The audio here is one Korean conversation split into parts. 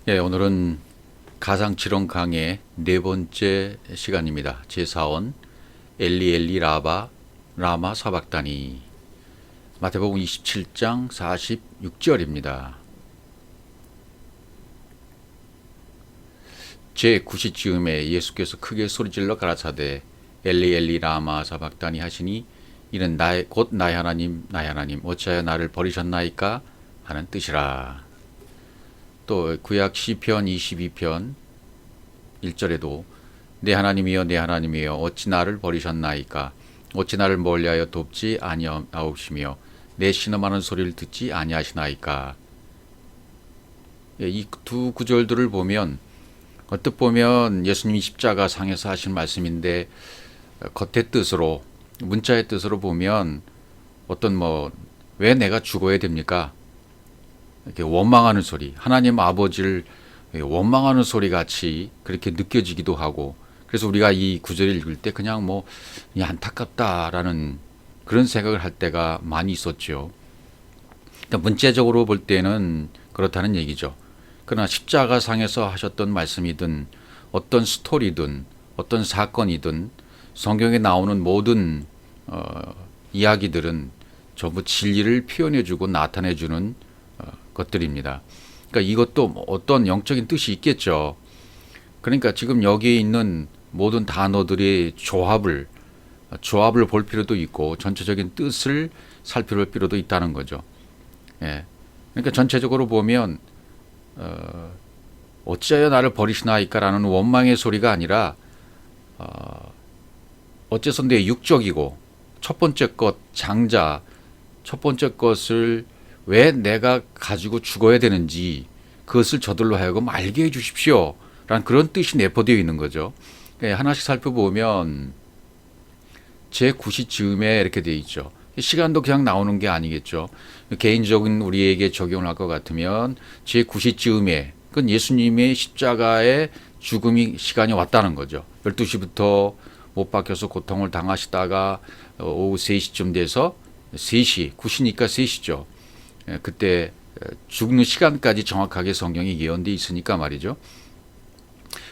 오늘은 가상칠언 강의 네 번째 시간입니다. 제4원 엘리 엘리 라마 사박다니. 마태복음 27장 46절입니다. 제9시쯤에 예수께서 크게 소리질러 가라사대 엘리 엘리 라마 사박다니 하시니 이는 곧 나의 하나님 나의 하나님 어찌하여 나를 버리셨나이까 하는 뜻이라. 또 구약 시편 22편 1절에도 내 하나님이여 내 하나님이여 어찌 나를 버리셨나이까 어찌 나를 멀리하여 돕지 아니하옵시며 내 신음하는 소리를 듣지 아니하시나이까. 이 두 구절들을 보면 언뜻 보면 예수님이 십자가 상에서 하신 말씀인데 겉의 뜻으로 문자의 뜻으로 보면 어떤 왜 내가 죽어야 됩니까? 이렇게 원망하는 소리, 하나님 아버지를 원망하는 소리 같이 그렇게 느껴지기도 하고, 그래서 우리가 이 구절을 읽을 때 그냥 안타깝다라는 그런 생각을 할 때가 많이 있었죠. 문자적으로 볼 때는 그렇다는 얘기죠. 그러나 십자가상에서 하셨던 말씀이든 어떤 스토리든 어떤 사건이든 성경에 나오는 모든 이야기들은 전부 진리를 표현해주고 나타내주는 것들입니다. 그러니까 이것도 어떤 영적인 뜻이 있겠죠. 그러니까 지금 여기에 있는 모든 단어들의 조합을 볼 필요도 있고 전체적인 뜻을 살펴볼 필요도 있다는 거죠. 그러니까 전체적으로 보면 어찌하여 나를 버리시나이까라는 원망의 소리가 아니라 어째서 내 육적이고 첫 번째 것 장자 첫 번째 것을 왜 내가 가지고 죽어야 되는지 그것을 저들로 하여금 알게 해 주십시오 라는 그런 뜻이 내포되어 있는 거죠. 하나씩 살펴보면 제9시 즈음에 이렇게 되어 있죠. 시간도 그냥 나오는 게 아니겠죠. 개인적인 우리에게 적용을 할 것 같으면 제9시 즈음에 그건 예수님의 십자가의 죽음이 시간이 왔다는 거죠. 12시부터 못 박혀서 고통을 당하시다가 오후 3시쯤 돼서 3시, 9시니까 3시죠. 그때 죽는 시간까지 정확하게 성경이 예언되어 있으니까 말이죠.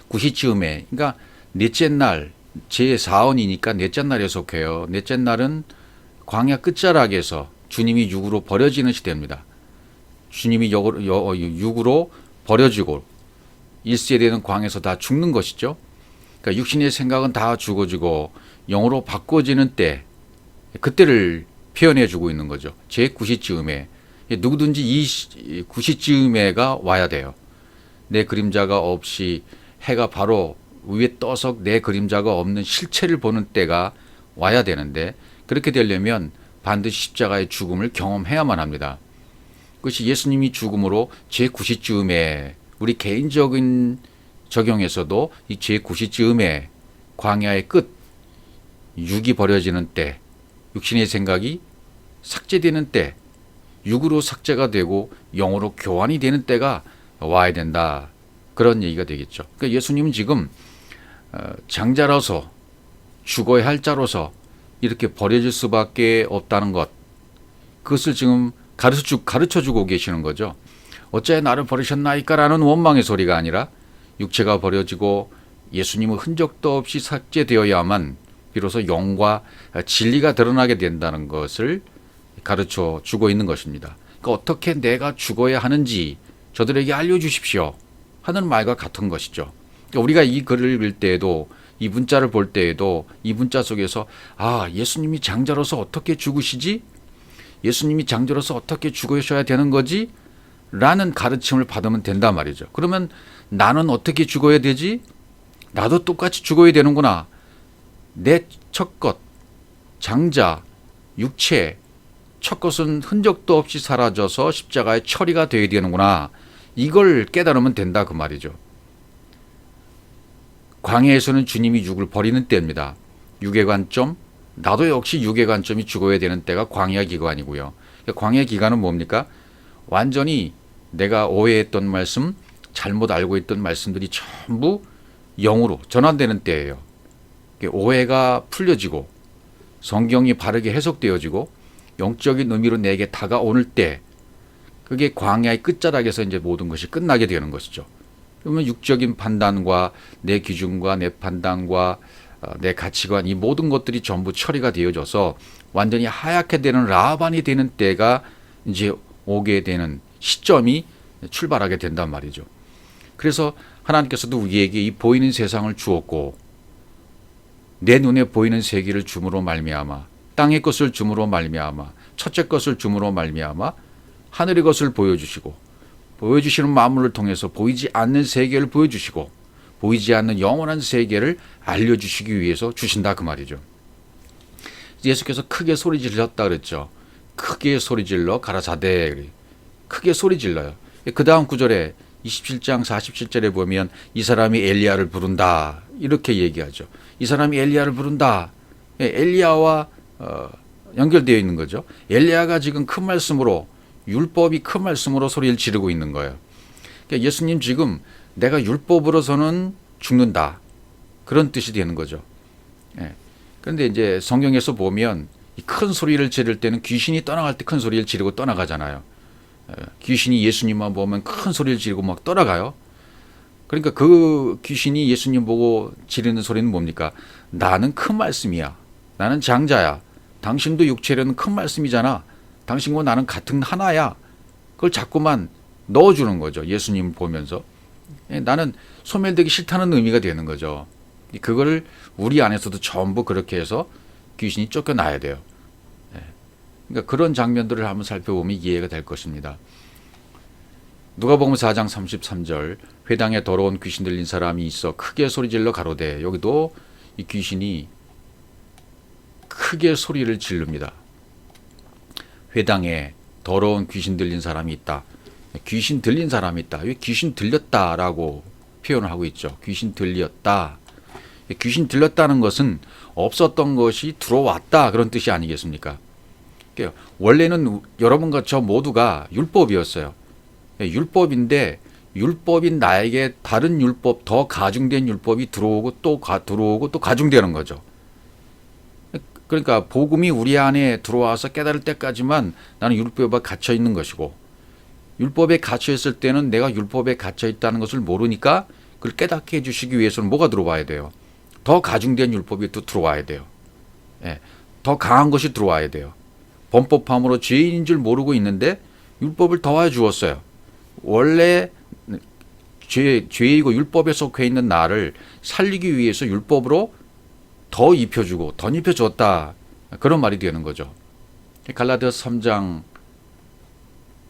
9시쯤에, 그러니까 넷째 날, 제4원이니까 넷째 날에 속해요. 넷째 날은 광야 끝자락에서 주님이 육으로 버려지는 시대입니다. 주님이 육으로 버려지고 1세대는 광에서 다 죽는 것이죠. 그러니까 육신의 생각은 다 죽어지고 영으로 바꿔지는 때, 그때를 표현해주고 있는 거죠. 제9시쯤에. 누구든지 이 9시쯤에가 와야 돼요. 내 그림자가 없이 해가 바로 위에 떠서 내 그림자가 없는 실체를 보는 때가 와야 되는데, 그렇게 되려면 반드시 십자가의 죽음을 경험해야만 합니다. 그것이 예수님이 죽음으로 제9시쯤에 우리 개인적인 적용에서도 이 제9시쯤에 광야의 끝, 육이 버려지는 때, 육신의 생각이 삭제되는 때, 육으로 삭제가 되고 영으로 교환이 되는 때가 와야 된다. 그런 얘기가 되겠죠. 그러니까 예수님은 지금 장자로서 죽어야 할 자로서 이렇게 버려질 수밖에 없다는 것, 그것을 지금 가르쳐주고 계시는 거죠. 어찌하여 나를 버리셨나이까라는 원망의 소리가 아니라 육체가 버려지고 예수님은 흔적도 없이 삭제되어야만 비로소 영과 진리가 드러나게 된다는 것을 가르쳐 주고 있는 것입니다. 그러니까 어떻게 내가 죽어야 하는지 저들에게 알려주십시오 하는 말과 같은 것이죠. 그러니까 우리가 이 글을 읽을 때에도, 이 문자를 볼 때에도 이 문자 속에서 예수님이 장자로서 어떻게 죽으시지? 예수님이 장자로서 어떻게 죽으셔야 되는 거지? 라는 가르침을 받으면 된단 말이죠. 그러면 나는 어떻게 죽어야 되지? 나도 똑같이 죽어야 되는구나. 내 첫 것, 장자, 육체, 첫 것은 흔적도 없이 사라져서 십자가의 처리가 되어야 되는구나. 이걸 깨달으면 된다 그 말이죠. 광야에서는 주님이 육을 버리는 때입니다. 육의 관점, 나도 역시 육의 관점이 죽어야 되는 때가 광야 기간이고요. 광야 기간은 뭡니까? 완전히 내가 오해했던 말씀, 잘못 알고 있던 말씀들이 전부 영으로 전환되는 때예요. 오해가 풀려지고 성경이 바르게 해석되어지고 영적인 의미로 내게 다가오는 때, 그게 광야의 끝자락에서 이제 모든 것이 끝나게 되는 것이죠. 그러면 육적인 판단과 내 기준과 내 판단과 내 가치관 이 모든 것들이 전부 처리가 되어져서 완전히 하얗게 되는 라반이 되는 때가 이제 오게 되는 시점이 출발하게 된단 말이죠. 그래서 하나님께서도 우리에게 이 보이는 세상을 주었고 내 눈에 보이는 세계를 줌으로 말미암아 땅의 것을 줌으로 말미암아 첫째 것을 줌으로 말미암아 하늘의 것을 보여주시고 보여주시는 만물을 통해서 보이지 않는 세계를 보여주시고 보이지 않는 영원한 세계를 알려주시기 위해서 주신다 그 말이죠. 예수께서 크게 소리 질렀다 그랬죠. 크게 소리 질러 가라사대. 크게 소리 질러요. 그 다음 구절에 27장 47절에 보면 이 사람이 엘리야를 부른다 이렇게 얘기하죠. 이 사람이 엘리야를 부른다. 엘리야와 연결되어 있는 거죠. 엘리야가 지금 큰 말씀으로 율법이 큰 말씀으로 소리를 지르고 있는 거예요. 그러니까 예수님 지금 내가 율법으로서는 죽는다 그런 뜻이 되는 거죠. 그런데 이제 성경에서 보면 이 큰 소리를 지를 때는 귀신이 떠나갈 때 큰 소리를 지르고 떠나가잖아요. 귀신이 예수님만 보면 큰 소리를 지르고 막 떠나가요. 그러니까 그 귀신이 예수님 보고 지르는 소리는 뭡니까? 나는 큰 말씀이야. 나는 장자야. 당신도 육체로는 큰 말씀이잖아. 당신과 나는 같은 하나야. 그걸 자꾸만 넣어주는 거죠. 예수님을 보면서. 나는 소멸되기 싫다는 의미가 되는 거죠. 그거를 우리 안에서도 전부 그렇게 해서 귀신이 쫓겨나야 돼요. 그러니까 그런 장면들을 한번 살펴보면 이해가 될 것입니다. 누가복음 4장 33절 회당에 더러운 귀신 들린 사람이 있어 크게 소리질러 가로되 여기도 이 귀신이 크게 소리를 지릅니다. 회당에 더러운 귀신 들린 사람이 있다. 귀신 들린 사람이 있다. 왜 귀신 들렸다라고 표현을 하고 있죠. 귀신 들렸다. 귀신 들렸다는 것은 없었던 것이 들어왔다 그런 뜻이 아니겠습니까? 원래는 여러분과 저 모두가 율법이었어요. 율법인데 율법인 나에게 다른 율법 더 가중된 율법이 들어오고 또 들어오고 또 가중되는 거죠. 그러니까 복음이 우리 안에 들어와서 깨달을 때까지만 나는 율법에 갇혀 있는 것이고 율법에 갇혀 있을 때는 내가 율법에 갇혀 있다는 것을 모르니까 그걸 깨닫게 해주시기 위해서는 뭐가 들어와야 돼요? 더 가중된 율법이 또 들어와야 돼요. 더 강한 것이 들어와야 돼요. 범법함으로 죄인인 줄 모르고 있는데 율법을 더해 주었어요. 원래 죄이고 율법에 속해 있는 나를 살리기 위해서 율법으로 더 입혀주고 더 입혀줬다. 그런 말이 되는 거죠. 갈라디아서 3장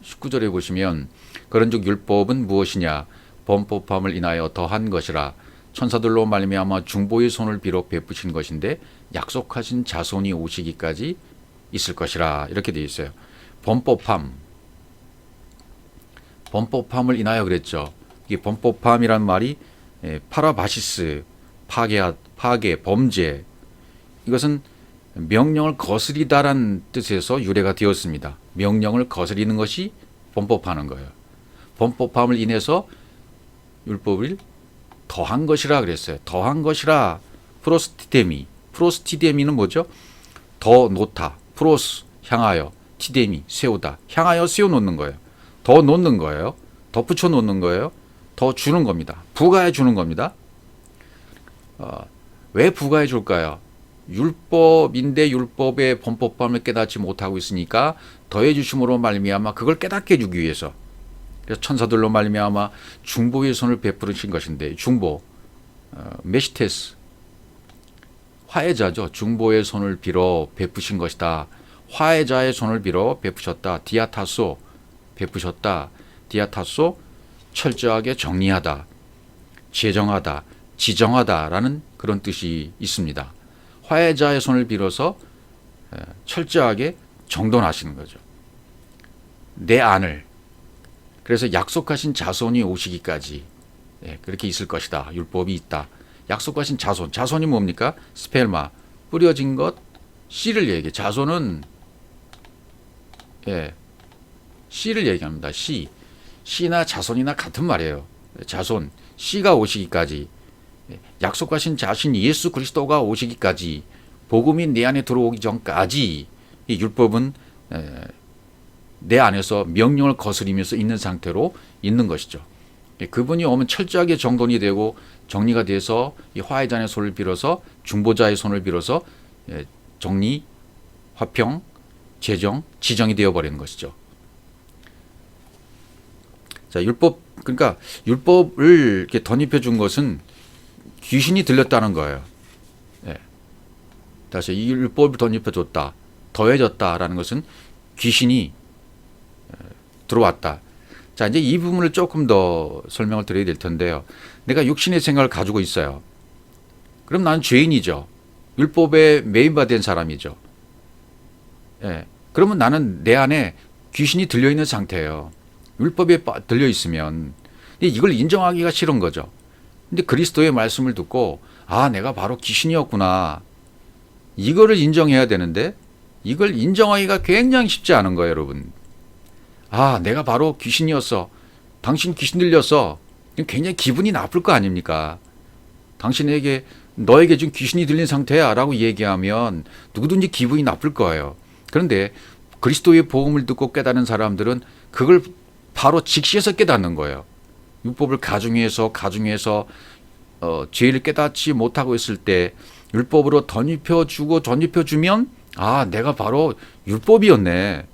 19절에 보시면 그런즉 율법은 무엇이냐 범법함을 인하여 더한 것이라 천사들로 말미암아 중보의 손을 빌어 베푸신 것인데 약속하신 자손이 오시기까지 있을 것이라 이렇게 되어 있어요. 범법함을 인하여 그랬죠. 이 범법함이란 말이 파라바시스 파괴 범죄 이것은 명령을 거스리다란 뜻에서 유래가 되었습니다. 명령을 거스리는 것이 범법하는 거예요. 범법함을 인해서 율법을 더한 것이라 그랬어요. 더한 것이라 프로스티데미는 뭐죠? 더 놓다. 프로스 향하여 티데미 세우다. 향하여 세워놓는 거예요. 더 놓는 거예요. 더 붙여 놓는 거예요. 더 주는 겁니다. 부가해 주는 겁니다. 왜 부가해 줄까요? 율법인데 율법의 범법함을 깨닫지 못하고 있으니까 더해 주심으로 말미암아 그걸 깨닫게 해주기 위해서. 그래서 천사들로 말미암아 중보의 손을 베푸신 것인데 중보 메시테스 화해자죠. 중보의 손을 빌어 베푸신 것이다. 화해자의 손을 빌어 베푸셨다. 디아타소 베푸셨다. 디아타소 철저하게 정리하다. 제정하다. 지정하다라는 그런 뜻이 있습니다. 화해자의 손을 빌어서 철저하게 정돈하시는 거죠. 내 안을. 그래서 약속하신 자손이 오시기까지 그렇게 있을 것이다. 율법이 있다. 약속하신 자손. 자손이 뭡니까? 스펠마. 뿌려진 것. 씨를 얘기해. 자손은 씨를 얘기합니다. 씨. 씨나 자손이나 같은 말이에요. 자손. 씨가 오시기까지. 약속하신 자신 예수 그리스도가 오시기까지. 복음이 내 안에 들어오기 전까지 이 율법은 내 안에서 명령을 거스리면서 있는 상태로 있는 것이죠. 그분이 오면 철저하게 정돈이 되고 정리가 돼서 이 화해자의 손을 빌어서 중보자의 손을 빌어서 정리, 화평, 재정, 지정이 되어버리는 것이죠. 자, 그러니까 율법을 이렇게 덧입혀 준 것은 귀신이 들렸다는 거예요. 예. 다시 이 율법을 덧입혀 줬다, 더해졌다라는 것은 귀신이 들어왔다. 자, 이제 이 부분을 조금 더 설명을 드려야 될 텐데요. 내가 육신의 생각을 가지고 있어요. 그럼 나는 죄인이죠. 율법에 매인받은 사람이죠. 예. 그러면 나는 내 안에 귀신이 들려있는 상태예요. 율법에 들려있으면. 이걸 인정하기가 싫은 거죠. 근데 그리스도의 말씀을 듣고, 아, 내가 바로 귀신이었구나. 이거를 인정해야 되는데, 이걸 인정하기가 굉장히 쉽지 않은 거예요, 여러분. 아, 내가 바로 귀신이었어. 당신 귀신 들렸어. 굉장히 기분이 나쁠 거 아닙니까? 너에게 지금 귀신이 들린 상태야 라고 얘기하면 누구든지 기분이 나쁠 거예요. 그런데 그리스도의 복음을 듣고 깨닫는 사람들은 그걸 바로 직시해서 깨닫는 거예요. 율법을 가중해서 죄를 깨닫지 못하고 있을 때 율법으로 덧입혀주면 아, 내가 바로 율법이었네.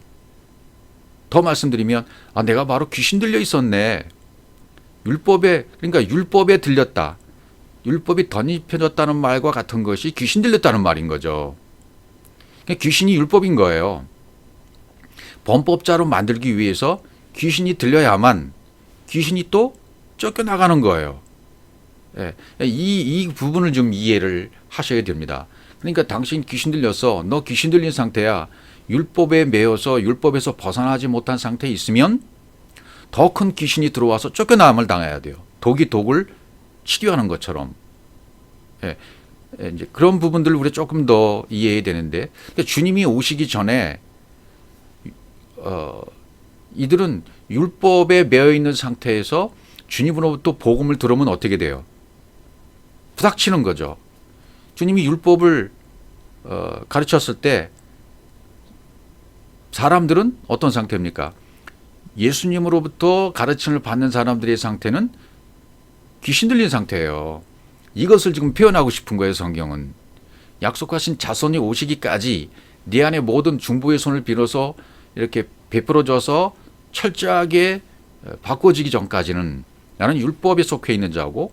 더 말씀드리면 아, 내가 바로 귀신 들려 있었네. 그러니까 율법에 들렸다. 율법이 덧입혀졌다는 말과 같은 것이 귀신 들렸다는 말인 거죠. 그러니까 귀신이 율법인 거예요. 범법자로 만들기 위해서 귀신이 들려야만 귀신이 또 쫓겨나가는 거예요. 예, 이 부분을 좀 이해를 하셔야 됩니다. 그러니까 당신 귀신 들렸어. 너 귀신 들린 상태야. 율법에 매여서 율법에서 벗어나지 못한 상태에 있으면 더 큰 귀신이 들어와서 쫓겨남을 당해야 돼요. 독이 독을 치료하는 것처럼. 예, 이제 그런 부분들을 우리가 조금 더 이해해야 되는데, 그러니까 주님이 오시기 전에 이들은 율법에 매여 있는 상태에서 주님으로부터 복음을 들으면 어떻게 돼요? 부닥치는 거죠. 주님이 율법을 가르쳤을 때 사람들은 어떤 상태입니까? 예수님으로부터 가르침을 받는 사람들의 상태는 귀신 들린 상태예요. 이것을 지금 표현하고 싶은 거예요, 성경은. 약속하신 자손이 오시기까지 네 안에 모든 중보의 손을 빌어서 이렇게 베풀어져서 철저하게 바꿔지기 전까지는 나는 율법에 속해 있는 자고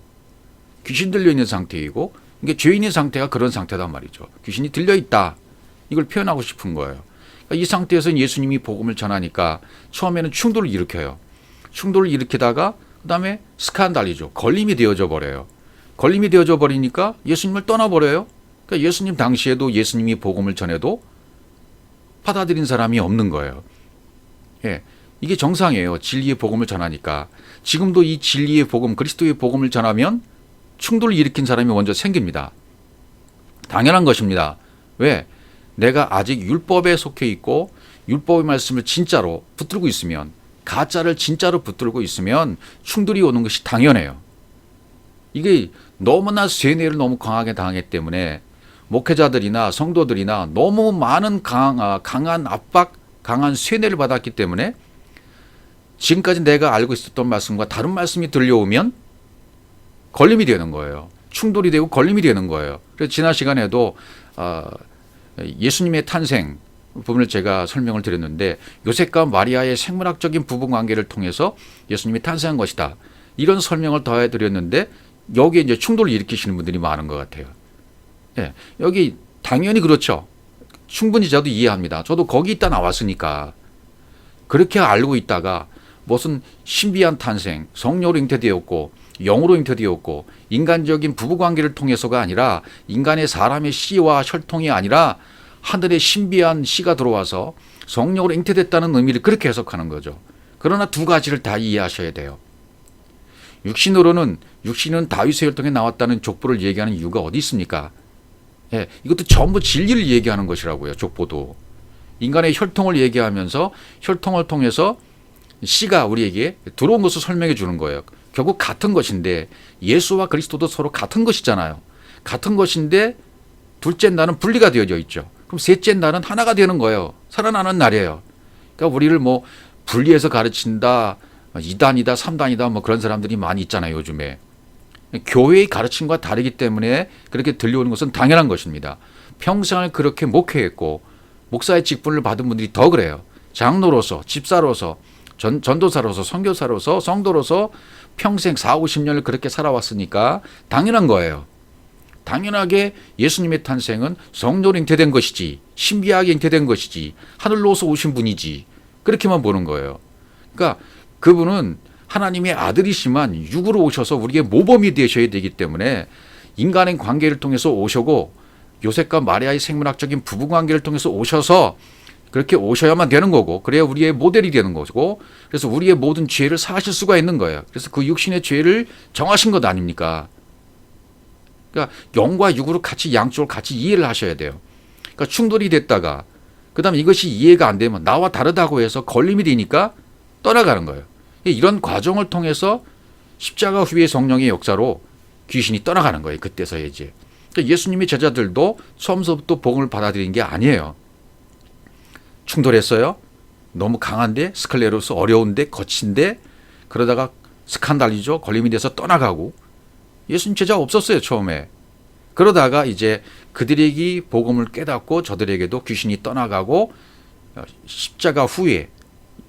귀신 들려 있는 상태이고, 이게 죄인의 상태가 그런 상태단 말이죠. 귀신이 들려 있다. 이걸 표현하고 싶은 거예요. 그러니까 이 상태에서 예수님이 복음을 전하니까 처음에는 충돌을 일으켜요. 충돌을 일으키다가 그다음에 스칸달이죠. 걸림이 되어져 버려요. 걸림이 되어져 버리니까 예수님을 떠나버려요. 그러니까 예수님 당시에도 예수님이 복음을 전해도 받아들인 사람이 없는 거예요. 예, 이게 정상이에요. 진리의 복음을 전하니까. 지금도 이 진리의 복음, 그리스도의 복음을 전하면 충돌을 일으킨 사람이 먼저 생깁니다. 당연한 것입니다. 왜? 내가 아직 율법에 속해 있고 율법의 말씀을 진짜로 붙들고 있으면, 가짜를 진짜로 붙들고 있으면 충돌이 오는 것이 당연해요. 이게 너무나 쇠뇌를 너무 강하게 당하기 때문에 목회자들이나 성도들이나 너무 많은 강한 압박, 강한 쇠뇌를 받았기 때문에 지금까지 내가 알고 있었던 말씀과 다른 말씀이 들려오면 걸림이 되는 거예요. 충돌이 되고 걸림이 되는 거예요. 그래서 지난 시간에도 예수님의 탄생 부분을 제가 설명을 드렸는데, 요셉과 마리아의 생물학적인 부부관계를 통해서 예수님이 탄생한 것이다. 이런 설명을 더해 드렸는데 여기에 이제 충돌을 일으키시는 분들이 많은 것 같아요. 예, 여기 당연히 그렇죠. 충분히 저도 이해합니다. 저도 거기 있다 나왔으니까. 그렇게 알고 있다가 무슨 신비한 탄생, 성령으로 잉태되었고 영으로 잉태되었고 인간적인 부부관계를 통해서가 아니라 인간의 사람의 씨와 혈통이 아니라 하늘의 신비한 씨가 들어와서 성령으로 잉태됐다는 의미를 그렇게 해석하는 거죠. 그러나 두 가지를 다 이해하셔야 돼요. 육신은 다윗의 혈통에 나왔다는 족보를 얘기하는 이유가 어디 있습니까? 예, 이것도 전부 진리를 얘기하는 것이라고요. 족보도. 인간의 혈통을 얘기하면서 혈통을 통해서 씨가 우리에게 들어온 것을 설명해 주는 거예요. 결국 같은 것인데, 예수와 그리스도도 서로 같은 것이잖아요. 같은 것인데 둘째 날은 분리가 되어져 있죠. 그럼 셋째 날은 하나가 되는 거예요. 살아나는 날이에요. 그러니까 우리를 뭐 분리해서 가르친다, 2단이다, 3단이다 뭐 그런 사람들이 많이 있잖아요, 요즘에. 교회의 가르침과 다르기 때문에 그렇게 들려오는 것은 당연한 것입니다. 평생을 그렇게 목회했고 목사의 직분을 받은 분들이 더 그래요. 장로로서, 집사로서, 전도사로서, 선교사로서, 성도로서 평생 4, 50년을 그렇게 살아왔으니까 당연한 거예요. 당연하게 예수님의 탄생은 성령으로 잉태된 것이지, 신비하게 잉태된 것이지, 하늘로서 오신 분이지, 그렇게만 보는 거예요. 그러니까 그분은 하나님의 아들이시만 육으로 오셔서 우리의 모범이 되셔야 되기 때문에 인간의 관계를 통해서 오셔고 요셉과 마리아의 생물학적인 부부 관계를 통해서 오셔서 그렇게 오셔야만 되는 거고, 그래야 우리의 모델이 되는 것이고, 그래서 우리의 모든 죄를 사하실 수가 있는 거예요. 그래서 그 육신의 죄를 정하신 것 아닙니까? 그러니까 영과 육으로 같이 양쪽을 같이 이해를 하셔야 돼요. 그러니까 충돌이 됐다가 그다음에 이것이 이해가 안 되면 나와 다르다고 해서 걸림이 되니까 떠나가는 거예요. 이런 과정을 통해서 십자가 후의 성령의 역사로 귀신이 떠나가는 거예요. 그때서야 이제. 그러니까 예수님의 제자들도 처음부터 복음을 받아들인 게 아니에요. 충돌했어요. 너무 강한데, 스클레로스 어려운데, 거친데, 그러다가 스칸달이죠. 걸림이 돼서 떠나가고. 예수님 제자 없었어요, 처음에. 그러다가 이제 그들에게 복음을 깨닫고 저들에게도 귀신이 떠나가고 십자가 후에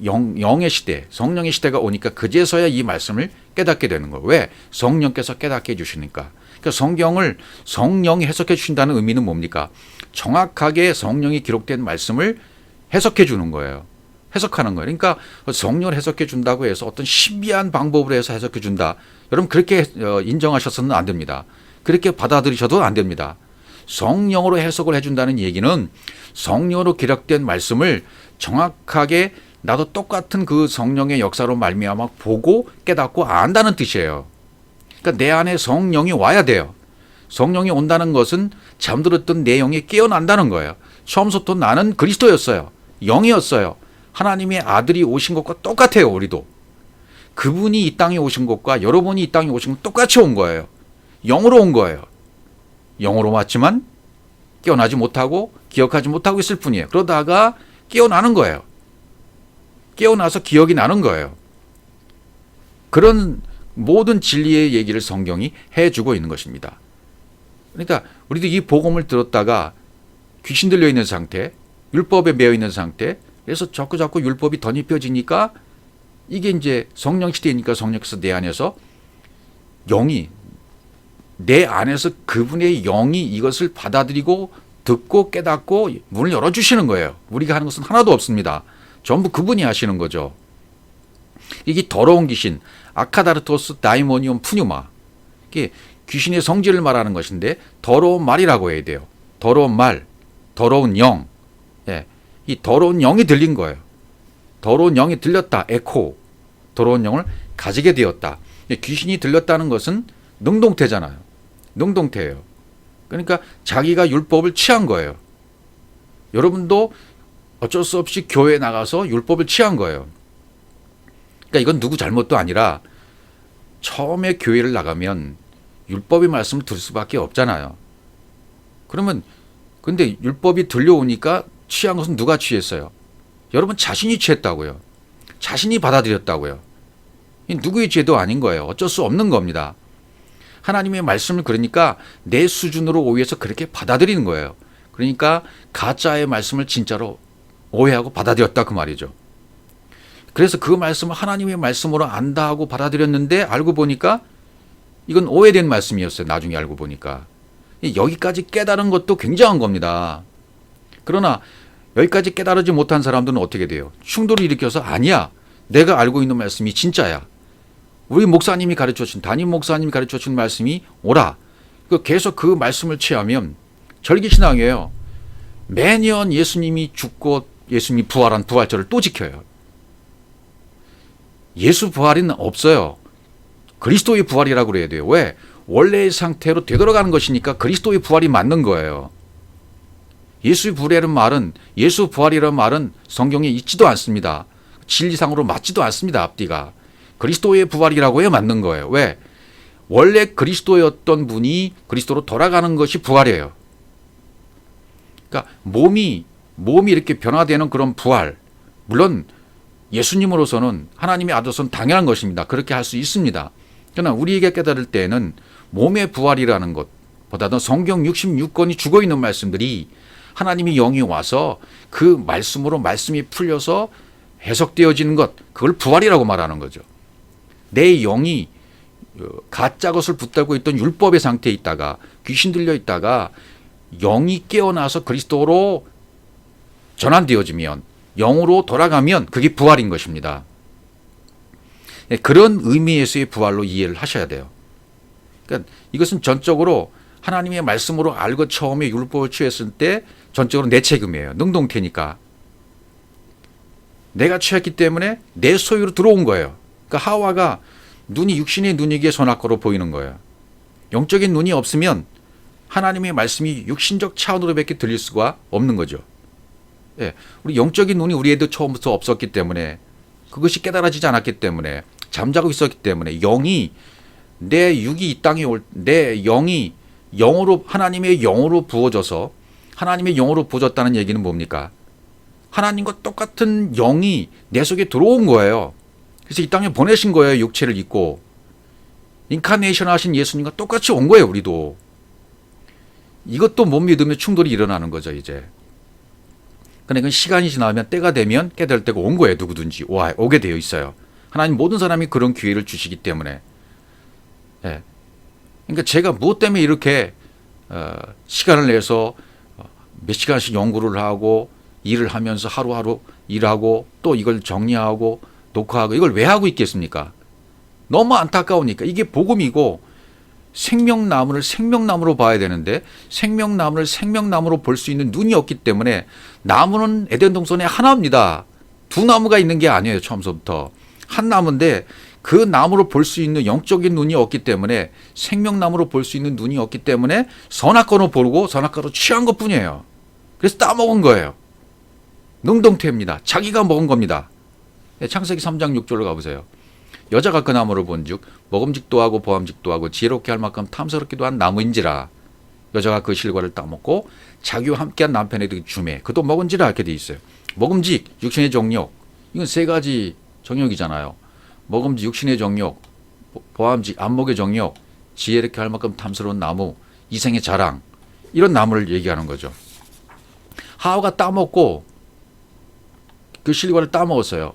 영의 시대, 성령의 시대가 오니까 그제서야 이 말씀을 깨닫게 되는 거예요. 왜? 성령께서 깨닫게 해주시니까. 그러니까 성령이 해석해 주신다는 의미는 뭡니까? 정확하게 성령이 기록된 말씀을 해석해 주는 거예요. 해석하는 거예요. 그러니까 성령을 해석해 준다고 해서 어떤 신비한 방법으로 해서 해석해 준다. 여러분 그렇게 인정하셔서는 안 됩니다. 그렇게 받아들이셔도 안 됩니다. 성령으로 해석을 해준다는 얘기는 성령으로 기록된 말씀을 정확하게 나도 똑같은 그 성령의 역사로 말미암아 보고 깨닫고 안다는 뜻이에요. 그러니까 내 안에 성령이 와야 돼요. 성령이 온다는 것은 잠들었던 내 영이 깨어난다는 거예요. 처음부터 나는 그리스도였어요. 영이었어요. 하나님의 아들이 오신 것과 똑같아요. 우리도. 그분이 이 땅에 오신 것과 여러분이 이 땅에 오신 것 똑같이 온 거예요. 영으로 온 거예요. 영으로 왔지만 깨어나지 못하고 기억하지 못하고 있을 뿐이에요. 그러다가 깨어나는 거예요. 깨어나서 기억이 나는 거예요. 그런 모든 진리의 얘기를 성경이 해주고 있는 것입니다. 그러니까 우리도 이 복음을 들었다가 귀신 들려 있는 상태, 율법에 매여 있는 상태, 그래서 자꾸 율법이 덧입혀지니까 이게 이제 성령 시대이니까 성령께서 내 안에서 영이 내 안에서 그분의 영이 이것을 받아들이고 듣고 깨닫고 문을 열어주시는 거예요. 우리가 하는 것은 하나도 없습니다. 전부 그분이 하시는 거죠. 이게 더러운 귀신, 아카다르토스 다이모니움 푸뉴마. 이게 귀신의 성질을 말하는 것인데 더러운 말이라고 해야 돼요. 더러운 말, 더러운 영. 예, 이 더러운 영이 들린 거예요. 더러운 영이 들렸다. 에코. 더러운 영을 가지게 되었다. 귀신이 들렸다는 것은 능동태잖아요. 능동태예요. 그러니까 자기가 율법을 취한 거예요. 여러분도 어쩔 수 없이 교회에 나가서 율법을 취한 거예요. 그러니까 이건 누구 잘못도 아니라 처음에 교회를 나가면 율법의 말씀을 들을 수밖에 없잖아요. 그러면 근데 율법이 들려오니까 취한 것은 누가 취했어요? 여러분 자신이 취했다고요. 자신이 받아들였다고요. 누구의 죄도 아닌 거예요. 어쩔 수 없는 겁니다. 하나님의 말씀을 그러니까 내 수준으로 오해해서 그렇게 받아들이는 거예요. 그러니까 가짜의 말씀을 진짜로 오해하고 받아들였다 그 말이죠. 그래서 그 말씀을 하나님의 말씀으로 안다 하고 받아들였는데 알고 보니까 이건 오해된 말씀이었어요. 나중에 알고 보니까. 여기까지 깨달은 것도 굉장한 겁니다. 그러나 여기까지 깨달지 못한 사람들은 어떻게 돼요? 충돌을 일으켜서 아니야. 내가 알고 있는 말씀이 진짜야. 우리 목사님이 가르쳐준 담임 목사님이 가르쳐준 말씀이 오라. 계속 그 말씀을 취하면 절기신앙이에요. 매년 예수님이 죽고 예수님이 부활한 부활절을 또 지켜요. 예수 부활은 없어요. 그리스도의 부활이라고 그래야 돼요. 왜? 원래의 상태로 되돌아가는 것이니까 그리스도의 부활이 맞는 거예요. 예수의 부활이라는 말은 예수 부활이라는 말은 성경에 있지도 않습니다. 진리상으로 맞지도 않습니다. 앞뒤가. 그리스도의 부활이라고 해 맞는 거예요. 왜? 원래 그리스도였던 분이 그리스도로 돌아가는 것이 부활이에요. 그러니까 몸이 이렇게 변화되는 그런 부활. 물론 예수님으로서는 하나님의 아들로서는 당연한 것입니다. 그렇게 할 수 있습니다. 그러나 우리에게 깨달을 때에는 몸의 부활이라는 것보다도 성경 66권이 죽어있는 말씀들이 하나님의 영이 와서 그 말씀으로 말씀이 풀려서 해석되어지는 것, 그걸 부활이라고 말하는 거죠. 내 영이 가짜 것을 붙들고 있던 율법의 상태에 있다가 귀신 들려 있다가 영이 깨어나서 그리스도로 전환되어지면, 영으로 돌아가면 그게 부활인 것입니다. 그런 의미에서의 부활로 이해를 하셔야 돼요. 그러니까 이것은 전적으로 하나님의 말씀으로 알고 처음에 율법을 취했을 때 전적으로 내 책임이에요. 능동태니까. 내가 취했기 때문에 내 소유로 들어온 거예요. 그러니까 하와가 눈이 육신의 눈이기에 선악과로 보이는 거예요. 영적인 눈이 없으면 하나님의 말씀이 육신적 차원으로 밖에 들릴 수가 없는 거죠. 예, 우리 영적인 눈이 우리에도 처음부터 없었기 때문에, 그것이 깨달아지지 않았기 때문에, 잠자고 있었기 때문에, 영이 내 육이 이 땅에 내 영이 영으로, 하나님의 영으로 부어져서, 하나님의 영으로 부어졌다는 얘기는 뭡니까? 하나님과 똑같은 영이 내 속에 들어온 거예요. 그래서 이 땅에 보내신 거예요. 육체를 입고. 인카네이션 하신 예수님과 똑같이 온 거예요. 우리도. 이것도 못 믿으면 충돌이 일어나는 거죠. 이제. 그러니까 시간이 지나면, 때가 되면 깨달을 때가 온 거예요. 누구든지 오게 되어 있어요. 하나님 모든 사람이 그런 기회를 주시기 때문에. 예. 그러니까 제가 무엇 때문에 이렇게 시간을 내서 몇 시간씩 연구를 하고 일을 하면서 하루하루 일하고 또 이걸 정리하고 녹화하고 이걸 왜 하고 있겠습니까? 너무 안타까우니까. 이게 복음이고 생명나무를 생명나무로 봐야 되는데 생명나무를 생명나무로 볼 수 있는 눈이 없기 때문에, 나무는 에덴 동산에 하나입니다. 두 나무가 있는 게 아니에요. 처음부터 한 나무인데 그 나무로 볼 수 있는 영적인 눈이 없기 때문에, 생명나무로 볼 수 있는 눈이 없기 때문에 선악과로 보고 선악과로 취한 것뿐이에요. 그래서 따먹은 거예요. 능동태입니다. 자기가 먹은 겁니다. 창세기 3장 6절로 가보세요. 여자가 그 나무를 본즉 먹음직도 하고 보암직도 하고 지혜롭게 할 만큼 탐스럽기도 한 나무인지라. 여자가 그 실과를 따먹고 자기와 함께한 남편에게 주매 그도 먹은지라 이렇게 돼 있어요. 먹음직, 육신의 정욕, 이건 세 가지 정욕이잖아요. 먹음직, 육신의 정욕, 보암직, 안목의 정욕, 지혜롭게 할 만큼 탐스러운 나무, 이생의 자랑, 이런 나무를 얘기하는 거죠. 하와가 따먹고 그 실과를 따먹었어요.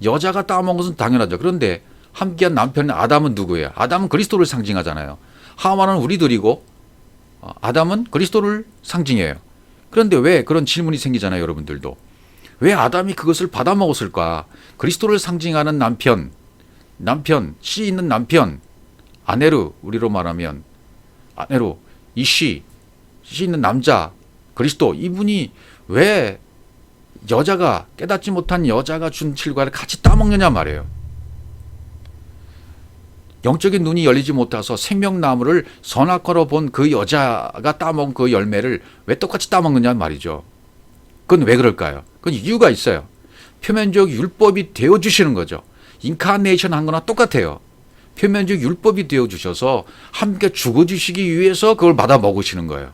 여자가 따먹은 것은 당연하죠. 그런데 함께한 남편 아담은 누구예요? 아담은 그리스도를 상징하잖아요. 하와는 우리들이고 아담은 그리스도를 상징해요. 그런데 왜 그런 질문이 생기잖아요. 여러분들도. 왜 아담이 그것을 받아 먹었을까? 그리스도를 상징하는 남편, 씨 있는 남편, 아내로, 우리로 말하면 아내로, 씨 있는 남자, 그리스도, 이분이 왜 여자가, 깨닫지 못한 여자가 준 실과를 같이 따먹느냐 말이에요. 영적인 눈이 열리지 못해서 생명나무를 선악과로 본 그 여자가 따먹은 그 열매를 왜 똑같이 따먹느냐 말이죠. 그건 왜 그럴까요? 그건 이유가 있어요. 표면적 율법이 되어주시는 거죠. 인카네이션 한 거나 똑같아요. 표면적 율법이 되어주셔서 함께 죽어주시기 위해서 그걸 받아 먹으시는 거예요.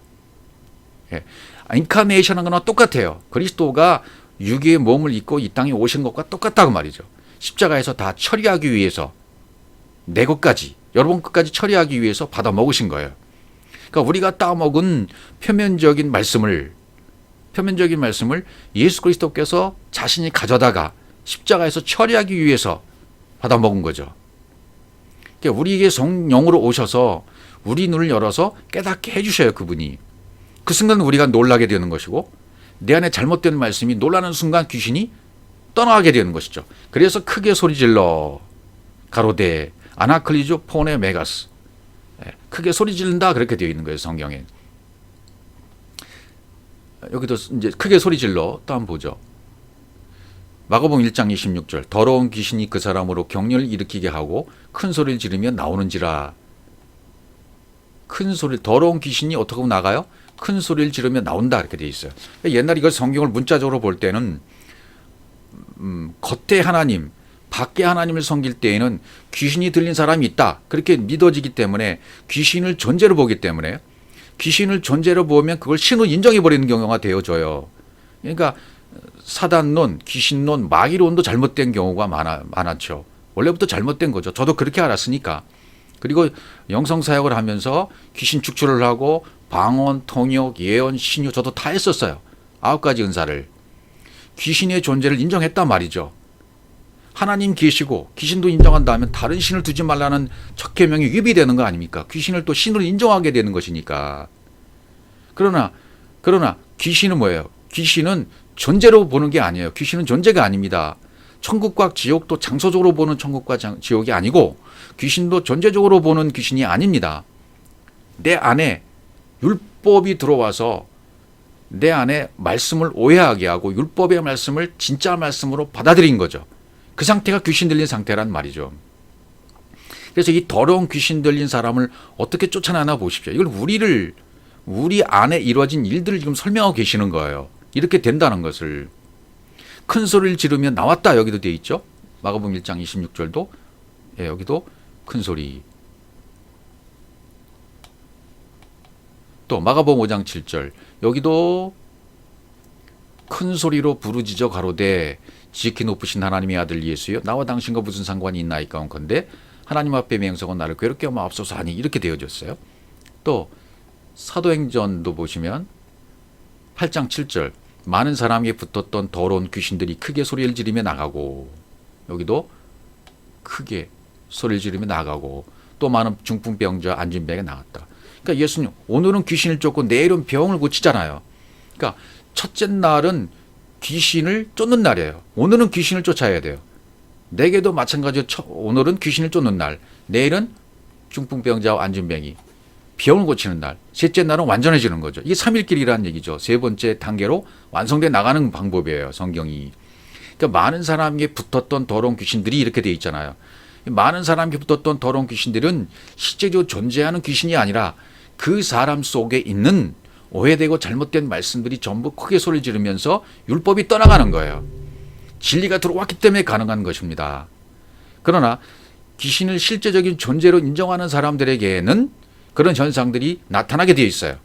예. 인카네이션 한 거나 똑같아요. 그리스도가 육의 몸을 입고 이 땅에 오신 것과 똑같다고 말이죠. 십자가에서 다 처리하기 위해서, 내 것까지, 여러분 것까지 처리하기 위해서 받아 먹으신 거예요. 그러니까 우리가 따먹은 표면적인 말씀을 예수 그리스도께서 자신이 가져다가 십자가에서 처리하기 위해서 받아 먹은 거죠. 그러니까 우리에게 성령으로 오셔서 우리 눈을 열어서 깨닫게 해주셔요. 그분이. 그 순간 우리가 놀라게 되는 것이고, 내 안에 잘못된 말씀이 놀라는 순간 귀신이 떠나게 되는 것이죠. 그래서 크게 소리질러 가로되 아나클리조 포네 메가스, 크게 소리 지른다, 그렇게 되어 있는 거예요. 성경에. 여기도 이제 크게 소리 질러 또 한번 보죠. 마가복음 1장 26절. 더러운 귀신이 그 사람으로 격려를 일으키게 하고 큰 소리를 지르며 나오는지라. 큰 소리, 더러운 귀신이 어떻게 하면 나가요? 큰 소리를 지르며 나온다, 이렇게 되어 있어요. 옛날 이걸 성경을 문자적으로 볼 때는 겉에 하나님, 밖에 하나님을 섬길 때에는 귀신이 들린 사람이 있다, 그렇게 믿어지기 때문에, 귀신을 존재로 보기 때문에, 귀신을 존재로 보면 그걸 신으로 인정해 버리는 경우가 되어져요. 그러니까 사단론, 귀신론, 마귀론도 잘못된 경우가 많았죠. 원래부터 잘못된 거죠. 저도 그렇게 알았으니까. 그리고 영성사역을 하면서 귀신 축출을 하고 방언, 통역, 예언, 신유 저도 다 했었어요. 9가지 은사를. 귀신의 존재를 인정했단 말이죠. 하나님 계시고 귀신도 인정한다 하면 다른 신을 두지 말라는 첫 계명이 위배되는 거 아닙니까? 귀신을 또 신으로 인정하게 되는 것이니까. 그러나 귀신은 뭐예요? 귀신은 존재로 보는 게 아니에요. 귀신은 존재가 아닙니다. 천국과 지옥도 장소적으로 보는 천국과 지옥이 아니고 귀신도 존재적으로 보는 귀신이 아닙니다. 내 안에 율법이 들어와서 내 안에 말씀을 오해하게 하고 율법의 말씀을 진짜 말씀으로 받아들인 거죠. 그 상태가 귀신 들린 상태란 말이죠. 그래서 이 더러운 귀신 들린 사람을 어떻게 쫓아내나 보십시오. 이걸 우리 안에 이루어진 일들을 지금 설명하고 계시는 거예요. 이렇게 된다는 것을. 큰 소리를 지르면 나왔다 여기도 돼 있죠. 마가복음 1장 26절도 여기도 큰 소리. 또 마가복음 5장 7절 여기도 큰 소리로 부르짖어 가로되 지극히 높으신 하나님의 아들 예수여 나와 당신과 무슨 상관이 있나이까온컨대 하나님 앞에 맹세하고 나를 괴롭게 하면 앞서서 하니 이렇게 되어졌어요. 또 사도행전도 보시면 8장 7절 많은 사람에게 붙었던 더러운 귀신들이 크게 소리를 지르며 나가고 여기도 크게 소리를 지르며 나가고 또 많은 중풍병자 안진병에 나갔다. 그러니까 예수님 오늘은 귀신을 쫓고 내일은 병을 고치잖아요. 그러니까 첫째 날은 귀신을 쫓는 날이에요. 오늘은 귀신을 쫓아야 돼요. 내게도 마찬가지로 오늘은 귀신을 쫓는 날, 내일은 중풍병자와 안진병이 병을 고치는 날, 셋째 날은 완전해지는 거죠. 이게 3일길이라는 얘기죠. 세 번째 단계로 완성돼 나가는 방법이에요. 성경이. 그러니까 많은 사람에게 붙었던 더러운 귀신들이 이렇게 돼 있잖아요. 많은 사람에게 붙었던 더러운 귀신들은 실제로 존재하는 귀신이 아니라 그 사람 속에 있는 오해되고 잘못된 말씀들이 전부 크게 소리 지르면서 율법이 떠나가는 거예요. 진리가 들어왔기 때문에 가능한 것입니다. 그러나 귀신을 실제적인 존재로 인정하는 사람들에게는 그런 현상들이 나타나게 되어 있어요.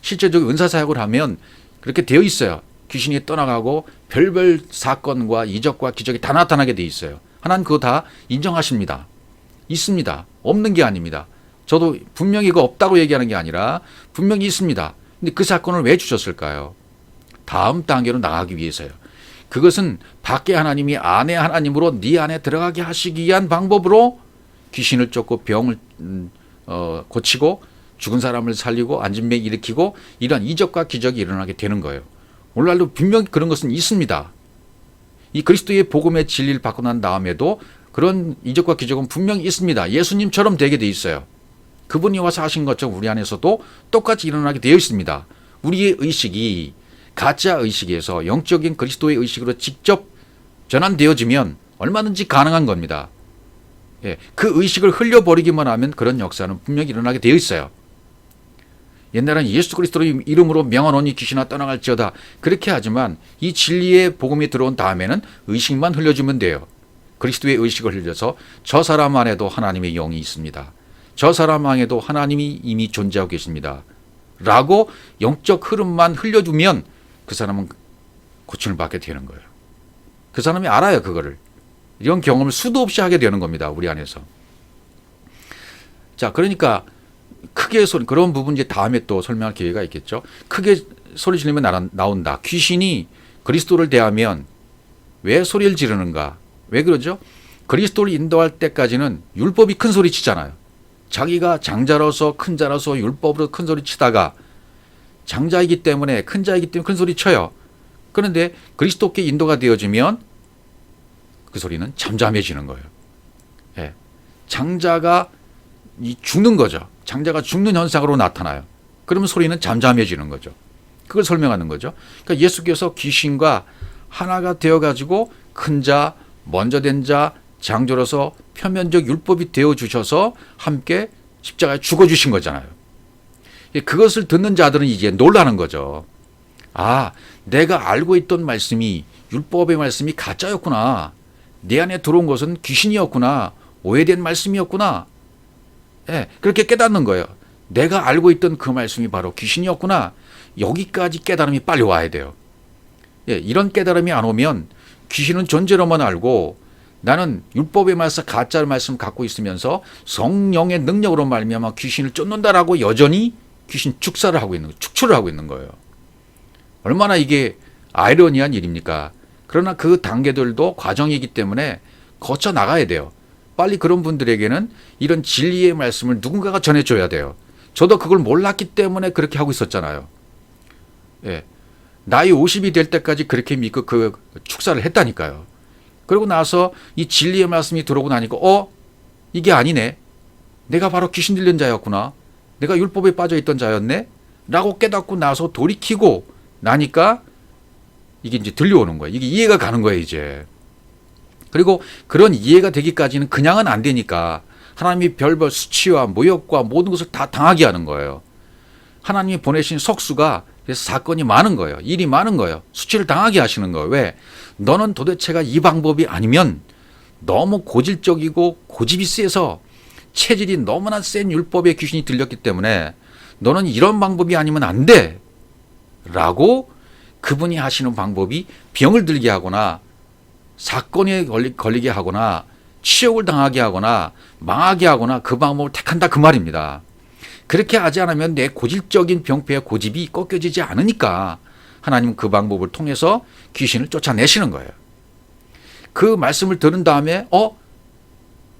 실제적 은사사역을 하면 그렇게 되어 있어요. 귀신이 떠나가고 별별 사건과 이적과 기적이 다 나타나게 되어 있어요. 하나님 그거 다 인정하십니다. 있습니다. 없는 게 아닙니다. 저도 분명히 이거 없다고 얘기하는 게 아니라 분명히 있습니다. 근데 그 사건을 왜 주셨을까요? 다음 단계로 나가기 위해서요. 그것은 밖에 하나님이 안에 하나님으로 네 안에 들어가게 하시기 위한 방법으로 귀신을 쫓고 병을 고치고 죽은 사람을 살리고 안진병 일으키고 이런 이적과 기적이 일어나게 되는 거예요. 오늘날도 분명히 그런 것은 있습니다. 이 그리스도의 복음의 진리를 받고 난 다음에도 그런 이적과 기적은 분명히 있습니다. 예수님처럼 되게 돼 있어요. 그분이 와서 하신 것처럼 우리 안에서도 똑같이 일어나게 되어 있습니다. 우리의 의식이 가짜 의식에서 영적인 그리스도의 의식으로 직접 전환되어지면 얼마든지 가능한 겁니다. 그 의식을 흘려버리기만 하면 그런 역사는 분명히 일어나게 되어 있어요. 옛날에는 예수 그리스도의 이름으로 명하노니 귀신아 떠나갈지어다 그렇게 하지만 이 진리의 복음이 들어온 다음에는 의식만 흘려주면 돼요. 그리스도의 의식을 흘려서 저 사람 안에도 하나님의 영이 있습니다. 저 사람 안에도 하나님이 이미 존재하고 계십니다. 라고 영적 흐름만 흘려주면 그 사람은 고침을 받게 되는 거예요. 그 사람이 알아요, 그거를. 이런 경험을 수도 없이 하게 되는 겁니다, 우리 안에서. 자, 그러니까 크게 그런 부분 이제 다음에 또 설명할 기회가 있겠죠. 크게 소리 지르면 나온다. 귀신이 그리스도를 대하면 왜 소리를 지르는가? 왜 그러죠? 그리스도를 인도할 때까지는 율법이 큰 소리 치잖아요. 자기가 장자로서 큰 자로서 율법으로 큰 소리 치다가 장자이기 때문에 큰 자이기 때문에 큰 소리 쳐요. 그런데 그리스도께 인도가 되어지면 그 소리는 잠잠해지는 거예요. 예. 장자가 죽는 거죠. 장자가 죽는 현상으로 나타나요. 그러면 소리는 잠잠해지는 거죠. 그걸 설명하는 거죠. 그러니까 예수께서 귀신과 하나가 되어가지고 큰 자, 먼저 된 자, 장조로서 표면적 율법이 되어주셔서 함께 십자가에 죽어주신 거잖아요. 그것을 듣는 자들은 이제 놀라는 거죠. 아, 내가 알고 있던 말씀이 율법의 말씀이 가짜였구나. 내 안에 들어온 것은 귀신이었구나. 오해된 말씀이었구나. 그렇게 깨닫는 거예요. 내가 알고 있던 그 말씀이 바로 귀신이었구나. 여기까지 깨달음이 빨리 와야 돼요. 예, 이런 깨달음이 안 오면 귀신은 존재로만 알고 나는 율법의 말씀, 가짜 말씀 갖고 있으면서 성령의 능력으로 말미암아 귀신을 쫓는다라고 여전히 귀신 축사를 하고 있는 거예요. 축출을 하고 있는 거예요. 얼마나 이게 아이러니한 일입니까? 그러나 그 단계들도 과정이기 때문에 거쳐 나가야 돼요. 빨리 그런 분들에게는 이런 진리의 말씀을 누군가가 전해줘야 돼요. 저도 그걸 몰랐기 때문에 그렇게 하고 있었잖아요. 예. 나이 50이 될 때까지 그렇게 믿고 그 축사를 했다니까요. 그러고 나서 이 진리의 말씀이 들어오고 나니까 이게 아니네. 내가 바로 귀신 들린 자였구나. 내가 율법에 빠져 있던 자였네. 라고 깨닫고 나서 돌이키고 나니까 이게 이제 들려오는 거예요. 이게 이해가 가는 거예요, 이제. 그리고 그런 이해가 되기까지는 그냥은 안 되니까 하나님이 별별 수치와 모욕과 모든 것을 다 당하게 하는 거예요. 하나님이 보내신 석수가 그래서 사건이 많은 거예요. 일이 많은 거예요. 수치를 당하게 하시는 거예요. 왜? 너는 도대체가 이 방법이 아니면 너무 고질적이고 고집이 세서 체질이 너무나 센 율법의 귀신이 들렸기 때문에 너는 이런 방법이 아니면 안 돼. 라고 그분이 하시는 방법이 병을 들게 하거나 사건에 걸리게 하거나 치욕을 당하게 하거나 망하게 하거나 그 방법을 택한다 그 말입니다. 그렇게 하지 않으면 내 고질적인 병폐의 고집이 꺾여지지 않으니까 하나님은 그 방법을 통해서 귀신을 쫓아내시는 거예요. 그 말씀을 들은 다음에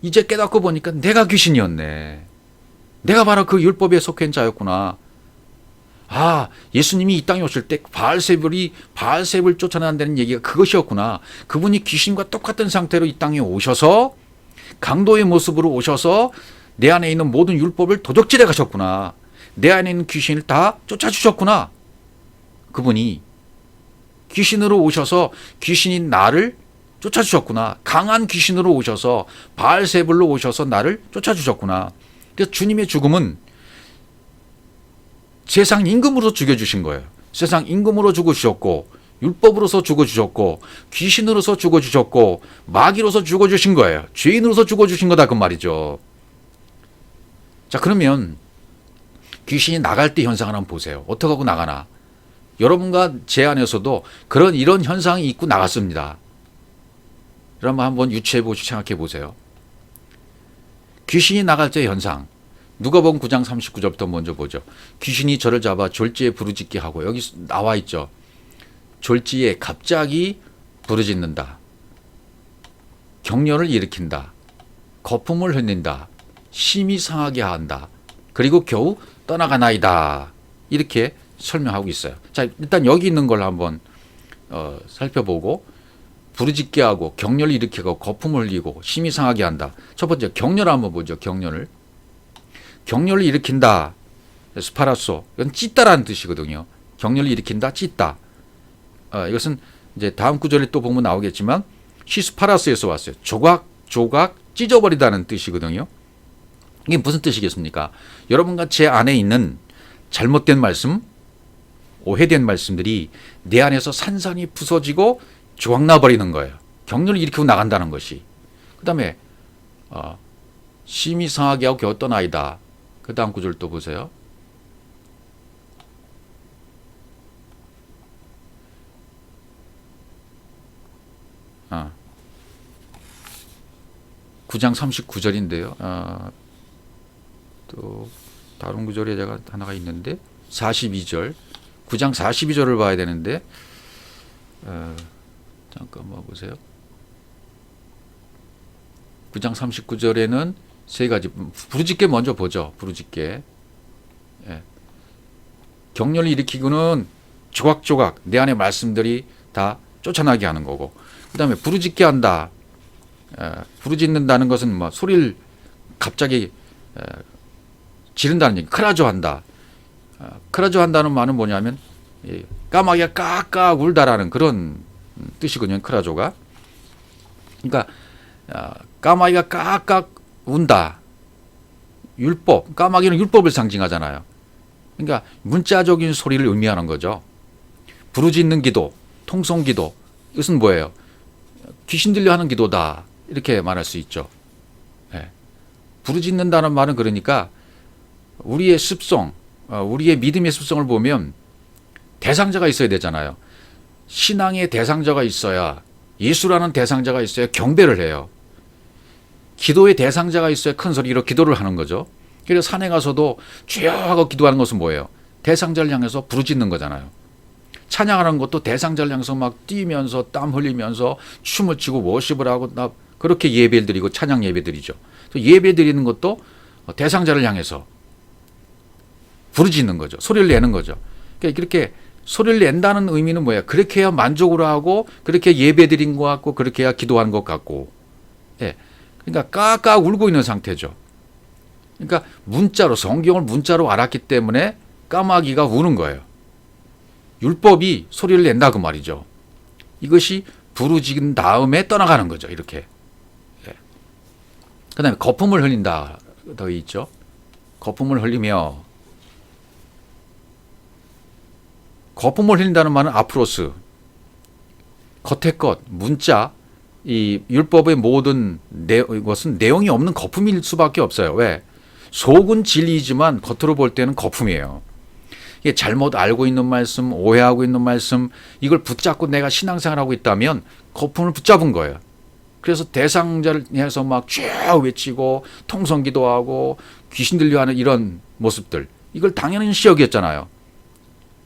이제 깨닫고 보니까 내가 귀신이었네. 내가 바로 그 율법에 속한 자였구나. 예수님이 이 땅에 오실 때 바알세불을 쫓아낸다는 얘기가 그것이었구나. 그분이 귀신과 똑같은 상태로 이 땅에 오셔서 강도의 모습으로 오셔서 내 안에 있는 모든 율법을 도적질해 가셨구나. 내 안에 있는 귀신을 다 쫓아주셨구나. 그분이 귀신으로 오셔서 귀신인 나를 쫓아주셨구나. 강한 귀신으로 오셔서 바알세불로 오셔서 나를 쫓아주셨구나. 그래서 주님의 죽음은 세상 임금으로 죽여주신 거예요. 세상 임금으로 죽어주셨고 율법으로서 죽어주셨고 귀신으로서 죽어주셨고 마귀로서 죽어주신 거예요. 죄인으로서 죽어주신 거다 그 말이죠. 자, 그러면 귀신이 나갈 때 현상을 한번 보세요. 어떻게 하고 나가나. 여러분과 제 안에서도 이런 현상이 있고 나갔습니다. 그러면 한번 유추해보시고 생각해 보세요. 귀신이 나갈 때 현상. 누가복음 9장 39절부터 먼저 보죠. 귀신이 저를 잡아 졸지에 부르짖게 하고, 여기 나와 있죠. 졸지에 갑자기 부르짖는다. 경련을 일으킨다. 거품을 흘린다. 심히 상하게 한다. 그리고 겨우 떠나가나이다. 이렇게 설명하고 있어요. 자, 일단 여기 있는 걸 한번 살펴보고, 부르짖게 하고 경련을 일으키고 거품을 흘리고 심히 상하게 한다. 첫 번째 경련을 한번 보죠. 경련을 일으킨다. 스파라소. 이건 찢다라는 뜻이거든요. 경련을 일으킨다, 찢다. 이것은 이제 다음 구절에 또 보면 나오겠지만 시스파라스에서 왔어요. 조각 찢어버리다는 뜻이거든요. 이게 무슨 뜻이겠습니까? 여러분과 제 안에 있는 잘못된 말씀, 오해된 말씀들이 내 안에서 산산이 부서지고 조각나버리는 거예요. 경련을 일으키고 나간다는 것이. 그 다음에 심히 상하게 하고 겨우 떠나이다. 그 다음 구절 또 보세요. 아, 9장 39절인데요. 또 다른 구절에 제가 하나가 있는데 42절. 9장 42절을 봐야 되는데 잠깐만 보세요. 9장 39절에는 세 가지. 부르짖게 먼저 보죠. 부르짖게. 예. 경련을 일으키고는 조각조각 내 안의 말씀들이 다 쫓아나게 하는 거고, 그 다음에 부르짖게 한다. 부르짖는다는 것은 뭐 소리를 갑자기 지른다는 얘기. 크라조 한다. 크라조 한다는 말은 뭐냐면 까마귀가 깍깍 울다라는 그런 뜻이거든요. 크라조가. 그러니까 까마귀가 깍깍 운다. 율법. 까마귀는 율법을 상징하잖아요. 그러니까 문자적인 소리를 의미하는 거죠. 부르짖는 기도, 통성기도. 이것은 뭐예요? 귀신 들려 하는 기도다. 이렇게 말할 수 있죠. 네. 부르짖는다는 말은 그러니까 우리의 습성, 우리의 믿음의 습성을 보면 대상자가 있어야 되잖아요. 신앙의 대상자가 있어야, 예수라는 대상자가 있어야 경배를 해요. 기도의 대상자가 있어야 큰 소리로 기도를 하는 거죠. 그래서 산에 가서도 주여 하고 기도하는 것은 뭐예요? 대상자를 향해서 부르짖는 거잖아요. 찬양하는 것도 대상자를 향해서 막 뛰면서 땀 흘리면서 춤을 추고 워십을 하고 그렇게 예배를 드리고 찬양 예배 드리죠. 예배 드리는 것도 대상자를 향해서 부르짖는 거죠. 소리를 내는 거죠. 그러니까 이렇게 소리를 낸다는 의미는 뭐예요? 그렇게 해야 만족을 하고 그렇게 예배 드린 것 같고 그렇게 해야 기도하는 것 같고, 예. 그러니까 까까 울고 있는 상태죠. 그러니까 문자로, 성경을 문자로 알았기 때문에 까마귀가 우는 거예요. 율법이 소리를 낸다 그 말이죠. 이것이 부르짖은 다음에 떠나가는 거죠. 이렇게. 예. 그 다음에 거품을 흘린다 더 있죠. 거품을 흘리며, 거품을 흘린다는 말은 아프로스, 겉의 것, 문자, 이 율법의 모든 것은 내용이 없는 거품일 수밖에 없어요. 왜? 속은 진리이지만 겉으로 볼 때는 거품이에요. 이게 잘못 알고 있는 말씀, 오해하고 있는 말씀, 이걸 붙잡고 내가 신앙생활하고 있다면 거품을 붙잡은 거예요. 그래서 대상자를 해서 막 쭉 외치고 통성기도하고 귀신 들려하는 이런 모습들, 이걸 당연시 여겼잖아요.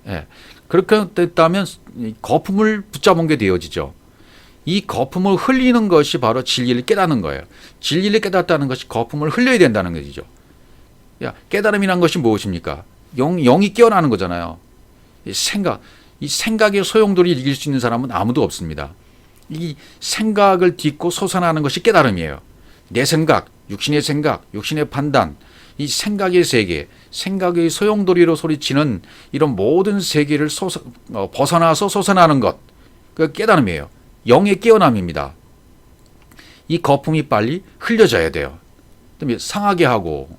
예. 그렇게 됐다면 거품을 붙잡은 게 되어지죠. 이 거품을 흘리는 것이 바로 진리를 깨닫는 거예요. 진리를 깨닫다는 것이 거품을 흘려야 된다는 것이죠. 깨달음이란 것이 무엇입니까? 영이 깨어나는 거잖아요. 이 생각의 소용돌이 이길 수 있는 사람은 아무도 없습니다. 이 생각을 딛고 솟아나는 것이 깨달음이에요. 내 생각, 육신의 판단, 이 생각의 세계, 생각의 소용돌이로 소리치는 이런 모든 세계를 벗어나서 솟아나는 것, 그 깨달음이에요. 영의 깨어남입니다. 이 거품이 빨리 흘려져야 돼요. 그다음에 상하게 하고,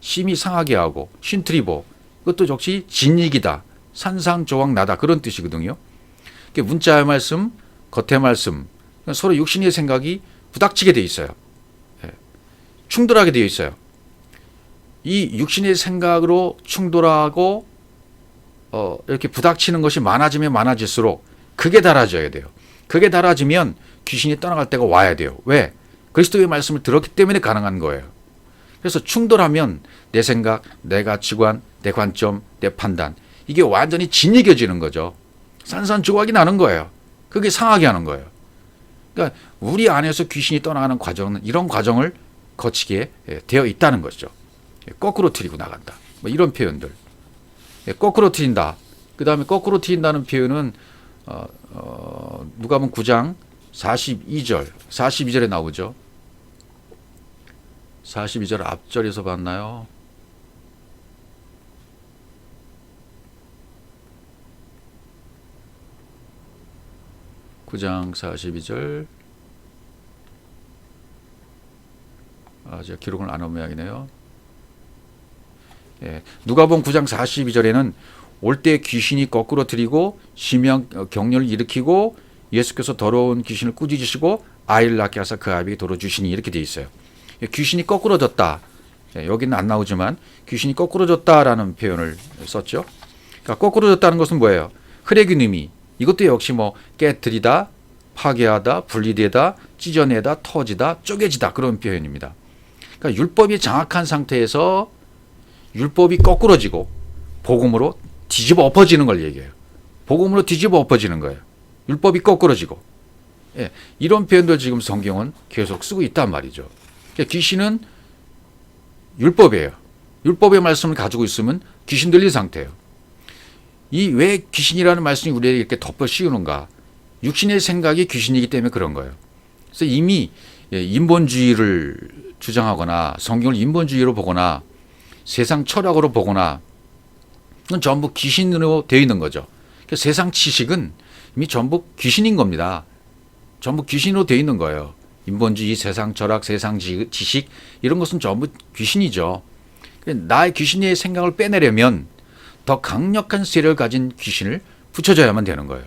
심히 상하게 하고, 쉰트리보, 그것도 역시 진익이다, 산상조각나다, 그런 뜻이거든요. 문자의 말씀, 겉의 말씀, 서로 육신의 생각이 부닥치게 돼 있어요. 충돌하게 되어 있어요. 이 육신의 생각으로 충돌하고 이렇게 부닥치는 것이 많아지면 많아질수록 극에 달아져야 돼요. 극에 달아지면 귀신이 떠나갈 때가 와야 돼요. 왜? 그리스도의 말씀을 들었기 때문에 가능한 거예요. 그래서 충돌하면 내 생각, 내 가치관, 내 관점, 내 판단, 이게 완전히 진이겨지는 거죠. 산산조각이 나는 거예요. 그게 상하게 하는 거예요. 그러니까 우리 안에서 귀신이 떠나가는 과정은 이런 과정을 거치게 되어 있다는 거죠. 거꾸로 트이고 나간다, 뭐 이런 표현들. 거꾸로 트인다. 그 다음에 거꾸로 트인다는 표현은 누가복음 9장 42절에 나오죠. 42절 앞절에서 봤나요? (9장 42절) 제가 기록을 안 한 모양이네요. 누가복음 9장 42절에는 올 때 귀신이 거꾸로 들이고 심령 격렬을 일으키고 예수께서 더러운 귀신을 꾸짖으시고 아이를 낳게 하사 그 아비에게 도로 주시니, 이렇게 돼 있어요. 귀신이 거꾸로졌다. 여기는 안 나오지만 귀신이 거꾸로졌다라는 표현을 썼죠. 그러니까 거꾸로졌다는 것은 뭐예요? 흐레기님이, 이것도 역시 뭐 깨뜨리다, 파괴하다, 분리되다, 찢어내다, 터지다, 쪼개지다, 그런 표현입니다. 그러니까 율법이 장악한 상태에서 율법이 거꾸러지고 복음으로 뒤집어 엎어지는 걸 얘기해요. 복음으로 뒤집어 엎어지는 거예요. 율법이 거꾸러지고. 이런 표현들 지금 성경은 계속 쓰고 있단 말이죠. 그러니까 귀신은 율법이에요. 율법의 말씀을 가지고 있으면 귀신 들린 상태예요. 이 왜 귀신이라는 말씀이 우리에게 이렇게 덮어 씌우는가? 육신의 생각이 귀신이기 때문에 그런 거예요. 그래서 이미 인본주의를 주장하거나 성경을 인본주의로 보거나 세상 철학으로 보거나, 그건 전부 귀신으로 되어 있는 거죠. 그러니까 세상 지식은 이미 전부 귀신인 겁니다. 전부 귀신으로 되어 있는 거예요. 인본주의, 세상 철학, 세상 지식, 이런 것은 전부 귀신이죠. 나의 귀신의 생각을 빼내려면 더 강력한 세력을 가진 귀신을 붙여줘야만 되는 거예요.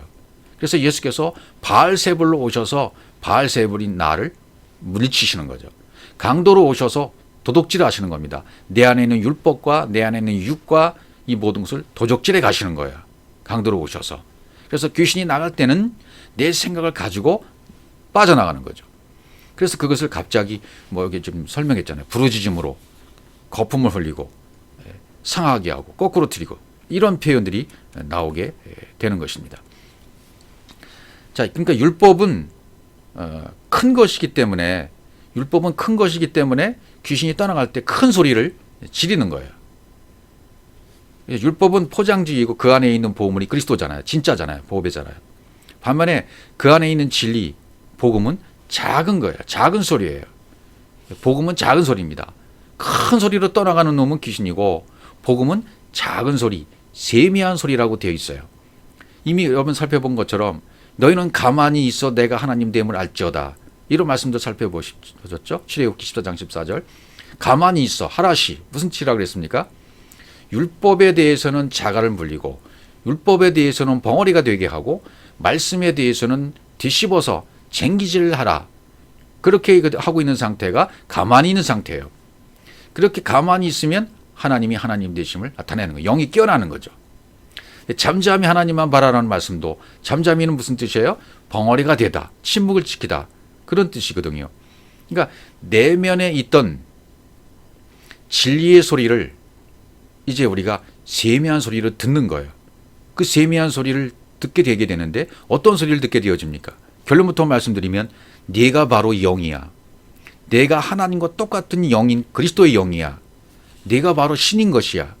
그래서 예수께서 바알세불로 오셔서 바알세불인 나를 물리치시는 거죠. 강도로 오셔서 도둑질 하시는 겁니다. 내 안에 있는 율법과 내 안에 있는 육과 이 모든 것을 도적질해 가시는 거예요. 강도로 오셔서. 그래서 귀신이 나갈 때는 내 생각을 가지고 빠져나가는 거죠. 그래서 그것을 갑자기 뭐 여기 좀 설명했잖아요. 부르짖음으로 거품을 흘리고 상하게 하고 거꾸로 틀리고 이런 표현들이 나오게 되는 것입니다. 자, 그러니까 율법은 큰 것이기 때문에 귀신이 떠나갈 때 큰 소리를 지르는 거예요. 율법은 포장지이고 그 안에 있는 보물이 그리스도잖아요. 진짜잖아요. 보배잖아요. 반면에 그 안에 있는 진리, 복음은 작은 거예요. 작은 소리예요. 복음은 작은 소리입니다. 큰 소리로 떠나가는 놈은 귀신이고 복음은 작은 소리, 세미한 소리라고 되어 있어요. 이미 여러분 살펴본 것처럼 너희는 가만히 있어 내가 하나님 됨을 알지어다. 이런 말씀도 살펴보셨죠? 출애굽기 14장 14절. 가만히 있어. 하라시. 무슨 치라 그랬습니까? 율법에 대해서는 자갈을 물리고 율법에 대해서는 벙어리가 되게 하고 말씀에 대해서는 뒤집어서 쟁기질을 하라. 그렇게 하고 있는 상태가 가만히 있는 상태예요. 그렇게 가만히 있으면 하나님이 하나님 되심을 나타내는 거예요. 영이 깨어나는 거죠. 잠잠히 하나님만 바라라는 말씀도 잠잠히는 무슨 뜻이에요? 벙어리가 되다. 침묵을 지키다. 그런 뜻이거든요. 그러니까 내면에 있던 진리의 소리를 이제 우리가 세미한 소리를 듣는 거예요. 그 세미한 소리를 듣게 되게 되는데 어떤 소리를 듣게 되어집니까? 결론부터 말씀드리면 네가 바로 영이야. 내가 하나님과 똑같은 영인 그리스도의 영이야. 내가 바로 신인 것이야.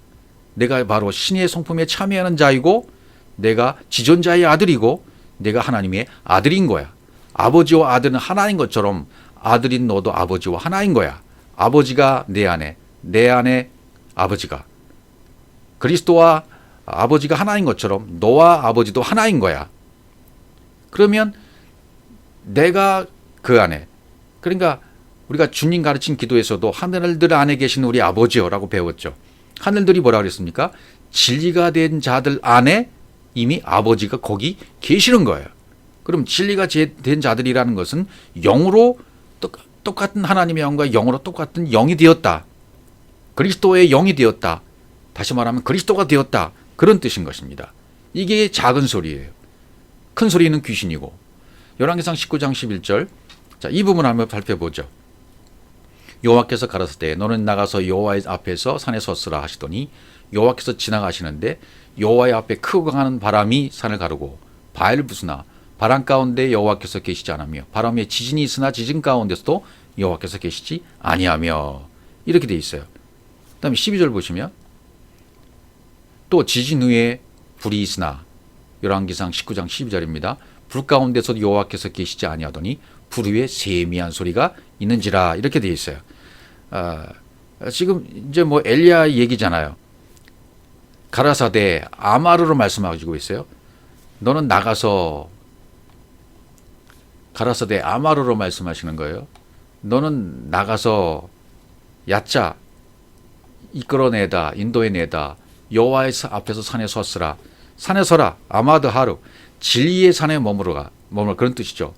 내가 바로 신의 성품에 참여하는 자이고 내가 지존자의 아들이고 내가 하나님의 아들인 거야. 아버지와 아들은 하나인 것처럼 아들인 너도 아버지와 하나인 거야. 아버지가 내 안에 아버지가. 그리스도와 아버지가 하나인 것처럼 너와 아버지도 하나인 거야. 그러면 내가 그 안에, 그러니까 우리가 주님 가르친 기도에서도 하늘들 안에 계신 우리 아버지여라고 배웠죠. 하늘들이 뭐라 그랬습니까? 진리가 된 자들 안에 이미 아버지가 거기 계시는 거예요. 그럼 진리가 된 자들이라는 것은 영으로 똑같은 하나님의 영과 영으로 똑같은 영이 되었다. 그리스도의 영이 되었다. 다시 말하면 그리스도가 되었다. 그런 뜻인 것입니다. 이게 작은 소리예요. 큰 소리는 귀신이고. 열왕기상 19장 11절. 자, 이 부분 한번 살펴보죠. 여호와께서 가라사대 너는 나가서 여호와의 앞에서 산에 섰으라 하시더니 여호와께서 지나가시는데 여호와의 앞에 크고 강한 바람이 산을 가르고 바위를 부수나 바람 가운데 여호와께서 계시지 않으며 바람에 지진이 있으나 지진 가운데서도 여호와께서 계시지 아니하며 이렇게 돼 있어요. 그다음에 12절 보시면 또 지진 후에 불이 있으나 열왕기상 19장 12절입니다. 불 가운데서도 여호와께서 계시지 아니하더니 불 위에 세미한 소리가 있는지라 이렇게 되어 있어요. 지금 이제 뭐 엘리야 얘기잖아요. 가라사대 아마르로 말씀하시고 있어요. 너는 나가서 가라사대 아마르로 말씀하시는 거예요. 너는 나가서 야짜 이끌어내다 인도해내다 여호와의 앞에서 산에 섰으라. 산에 서라. 아마드 하루. 진리의 산에 머무르 그런 뜻이죠.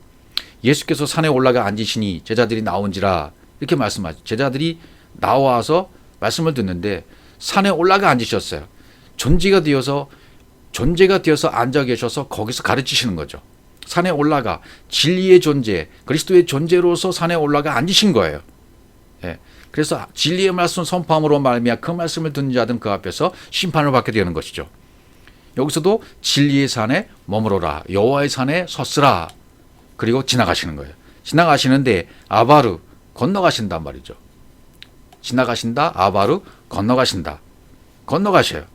예수께서 산에 올라가 앉으시니 제자들이 나온지라 이렇게 말씀하죠. 제자들이 나와서 말씀을 듣는데 산에 올라가 앉으셨어요. 존재가 되어서 앉아 계셔서 거기서 가르치시는 거죠. 산에 올라가 진리의 존재, 그리스도의 존재로서 산에 올라가 앉으신 거예요. 예. 그래서 진리의 말씀 선포함으로 말미암아 그 말씀을 듣는 자들은 그 앞에서 심판을 받게 되는 것이죠. 여기서도 진리의 산에 머무르라. 여호와의 산에 섰으라. 그리고 지나가시는 거예요. 지나가시는데 아바르 건너가신단 말이죠. 지나가신다. 아바르 건너가신다. 건너가셔요.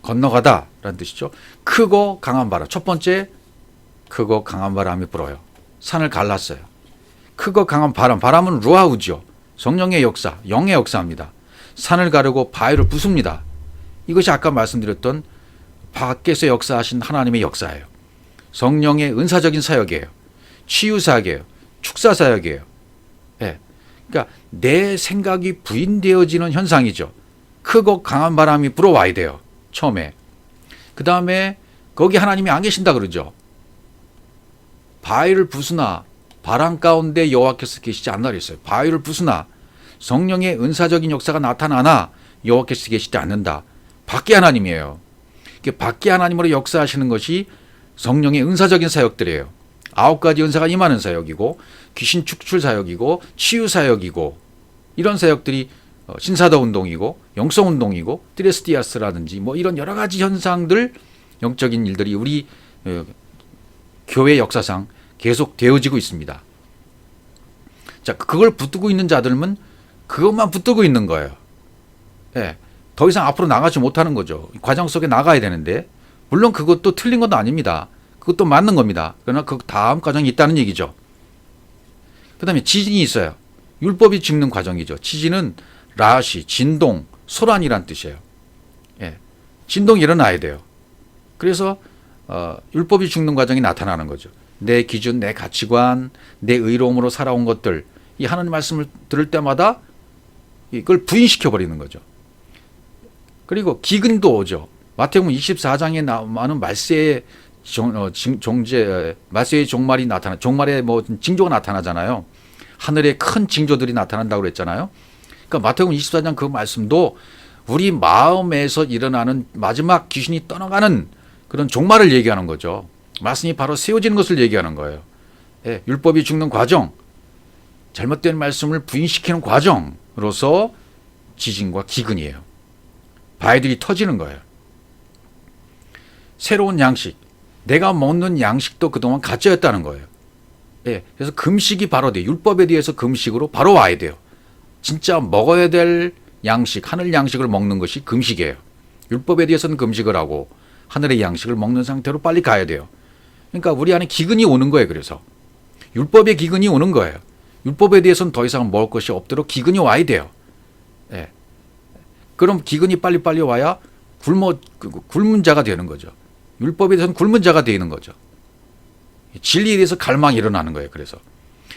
건너가다 라는 뜻이죠. 크고 강한 바람. 첫 번째 크고 강한 바람이 불어요. 산을 갈랐어요. 크고 강한 바람. 바람은 루아우죠. 성령의 역사, 영의 역사입니다. 산을 가르고 바위를 부숩니다. 이것이 아까 말씀드렸던 밖에서 역사하신 하나님의 역사예요. 성령의 은사적인 사역이에요. 치유 사역이에요. 축사 사역이에요. 예. 그러니까 내 생각이 부인되어지는 현상이죠. 크고 강한 바람이 불어와야 돼요. 처음에. 그 다음에 거기 하나님이 안 계신다 그러죠. 바위를 부수나 바람 가운데 여호와께서 계시지 않나 그랬어요. 바위를 부수나 성령의 은사적인 역사가 나타나나 여호와께서 계시지 않는다. 밖에 하나님이에요. 이게 밖에 하나님으로 역사하시는 것이 성령의 은사적인 사역들이에요. 9가지 은사가 임하는 사역이고 귀신 축출 사역이고 치유 사역이고 이런 사역들이 신사도 운동이고 영성 운동이고 트레스티아스라든지 뭐 이런 여러 가지 현상들, 영적인 일들이 우리 교회 역사상 계속 되어지고 있습니다. 자, 그걸 붙들고 있는 자들은 그것만 붙들고 있는 거예요. 예, 더 이상 앞으로 나가지 못하는 거죠. 과정 속에 나가야 되는데, 물론 그것도 틀린 것도 아닙니다. 그것도 맞는 겁니다. 그러나 그 다음 과정이 있다는 얘기죠. 그 다음에 지진이 있어요. 율법이 죽는 과정이죠. 지진은 라시, 진동, 소란이란 뜻이에요. 예, 진동이 일어나야 돼요. 그래서 율법이 죽는 과정이 나타나는 거죠. 내 기준, 내 가치관, 내 의로움으로 살아온 것들, 이 하나님 말씀을 들을 때마다 이걸 부인시켜 버리는 거죠. 그리고 기근도 오죠. 마태복음 24장에 나오는 말세의 말세의 종말이 종말의 뭐 징조가 나타나잖아요. 하늘에 큰 징조들이 나타난다고 그랬잖아요. 그러니까 마태복음 24장 그 말씀도 우리 마음에서 일어나는 마지막 귀신이 떠나가는 그런 종말을 얘기하는 거죠. 말씀이 바로 세워지는 것을 얘기하는 거예요. 예, 율법이 죽는 과정, 잘못된 말씀을 부인시키는 과정으로서 지진과 기근이에요. 바위들이 터지는 거예요. 새로운 양식, 내가 먹는 양식도 그동안 가짜였다는 거예요. 예, 그래서 금식이 바로 돼요. 율법에 대해서 금식으로 바로 와야 돼요. 진짜 먹어야 될 양식, 하늘 양식을 먹는 것이 금식이에요. 율법에 대해서는 금식을 하고 하늘의 양식을 먹는 상태로 빨리 가야 돼요. 그러니까 우리 안에 기근이 오는 거예요. 그래서 율법의 기근이 오는 거예요. 율법에 대해서는 더 이상 먹을 것이 없도록 기근이 와야 돼요. 예. 그럼 기근이 빨리빨리 와야 굶은 자가 되는 거죠. 율법에 대해서는 굶은 자가 되는 거죠. 진리에 대해서 갈망이 일어나는 거예요. 그래서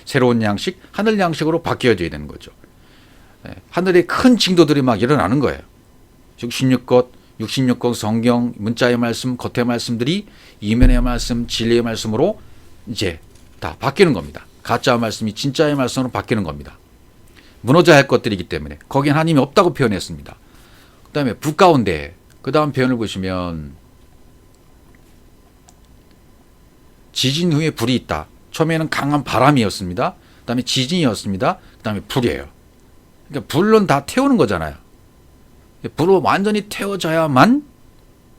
새로운 양식, 하늘 양식으로 바뀌어져야 되는 거죠. 예. 하늘의 큰 징조들이 막 일어나는 거예요. 66권 성경, 문자의 말씀, 겉의 말씀들이 이면의 말씀, 진리의 말씀으로 이제 다 바뀌는 겁니다. 가짜 말씀이 진짜의 말씀으로 바뀌는 겁니다. 무너져야 할 것들이기 때문에 거기엔 하나님이 없다고 표현했습니다. 그 다음에 불 가운데, 그 다음 표현을 보시면 지진 후에 불이 있다. 처음에는 강한 바람이었습니다. 그 다음에 지진이었습니다. 그 다음에 불이에요. 그러니까 불은 다 태우는 거잖아요. 불로 완전히 태워져야만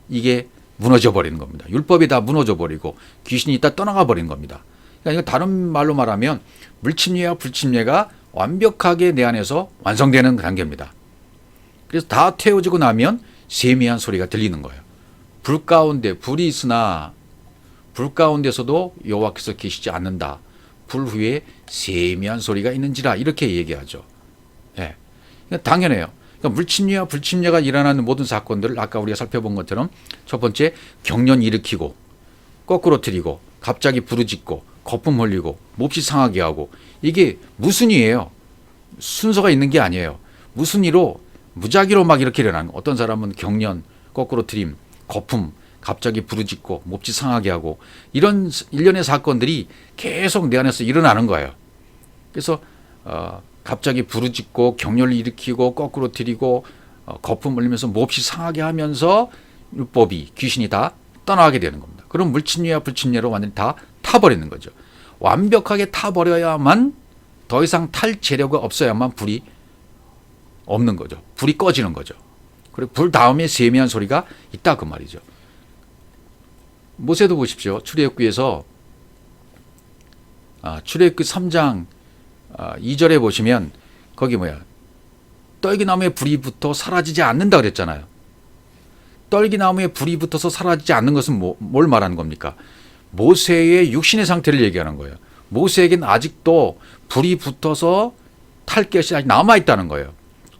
이게 무너져 버리는 겁니다. 율법이 다 무너져 버리고 귀신이 다 떠나가 버리는 겁니다. 그러니까 이거 다른 말로 말하면 물침례와 불침례가 완벽하게 내 안에서 완성되는 단계입니다. 그래서 다 태워지고 나면 세미한 소리가 들리는 거예요. 불 가운데 불이 있으나 불 가운데서도 여호와께서 계시지 않는다. 불 후에 세미한 소리가 있는지라 이렇게 얘기하죠. 예. 그러니까 당연해요. 그러니까 물침례와 불침례가 일어나는 모든 사건들을 아까 우리가 살펴본 것처럼 첫 번째 경련 일으키고 거꾸로 틀리고 갑자기 부르짖고 거품 흘리고 몹시 상하게 하고 이게 무순이에요. 순서가 있는 게 아니에요. 무순이로 무작위로 막 이렇게 일어나는 거예요. 어떤 사람은 경련, 거꾸로 트림, 거품, 갑자기 부르짖고 몹시 상하게 하고 이런 일련의 사건들이 계속 내 안에서 일어나는 거예요. 그래서 갑자기 부르짖고 경련을 일으키고 거꾸로 들이고 거품 흘리면서 몹시 상하게 하면서 율법이 귀신이 다 떠나게 되는 겁니다. 그럼 물침례와 불침례로 완전히 다 타버리는 거죠. 완벽하게 타버려야만 더 이상 탈 재료가 없어야만 불이 없는 거죠. 불이 꺼지는 거죠. 그리고 불 다음에 세미한 소리가 있다 그 말이죠. 모세도 보십시오. 출애굽기에서 출애굽기 3장 2절에 보시면 거기 떨기나무에 불이 붙어 사라지지 않는다 그랬잖아요. 떨기나무에 불이 붙어서 사라지지 않는 것은 뭘 말하는 겁니까? 모세의 육신의 상태를 얘기하는 거예요. 모세에게는 아직도 불이 붙어서 탈 것이 아직 남아있다는 거예요.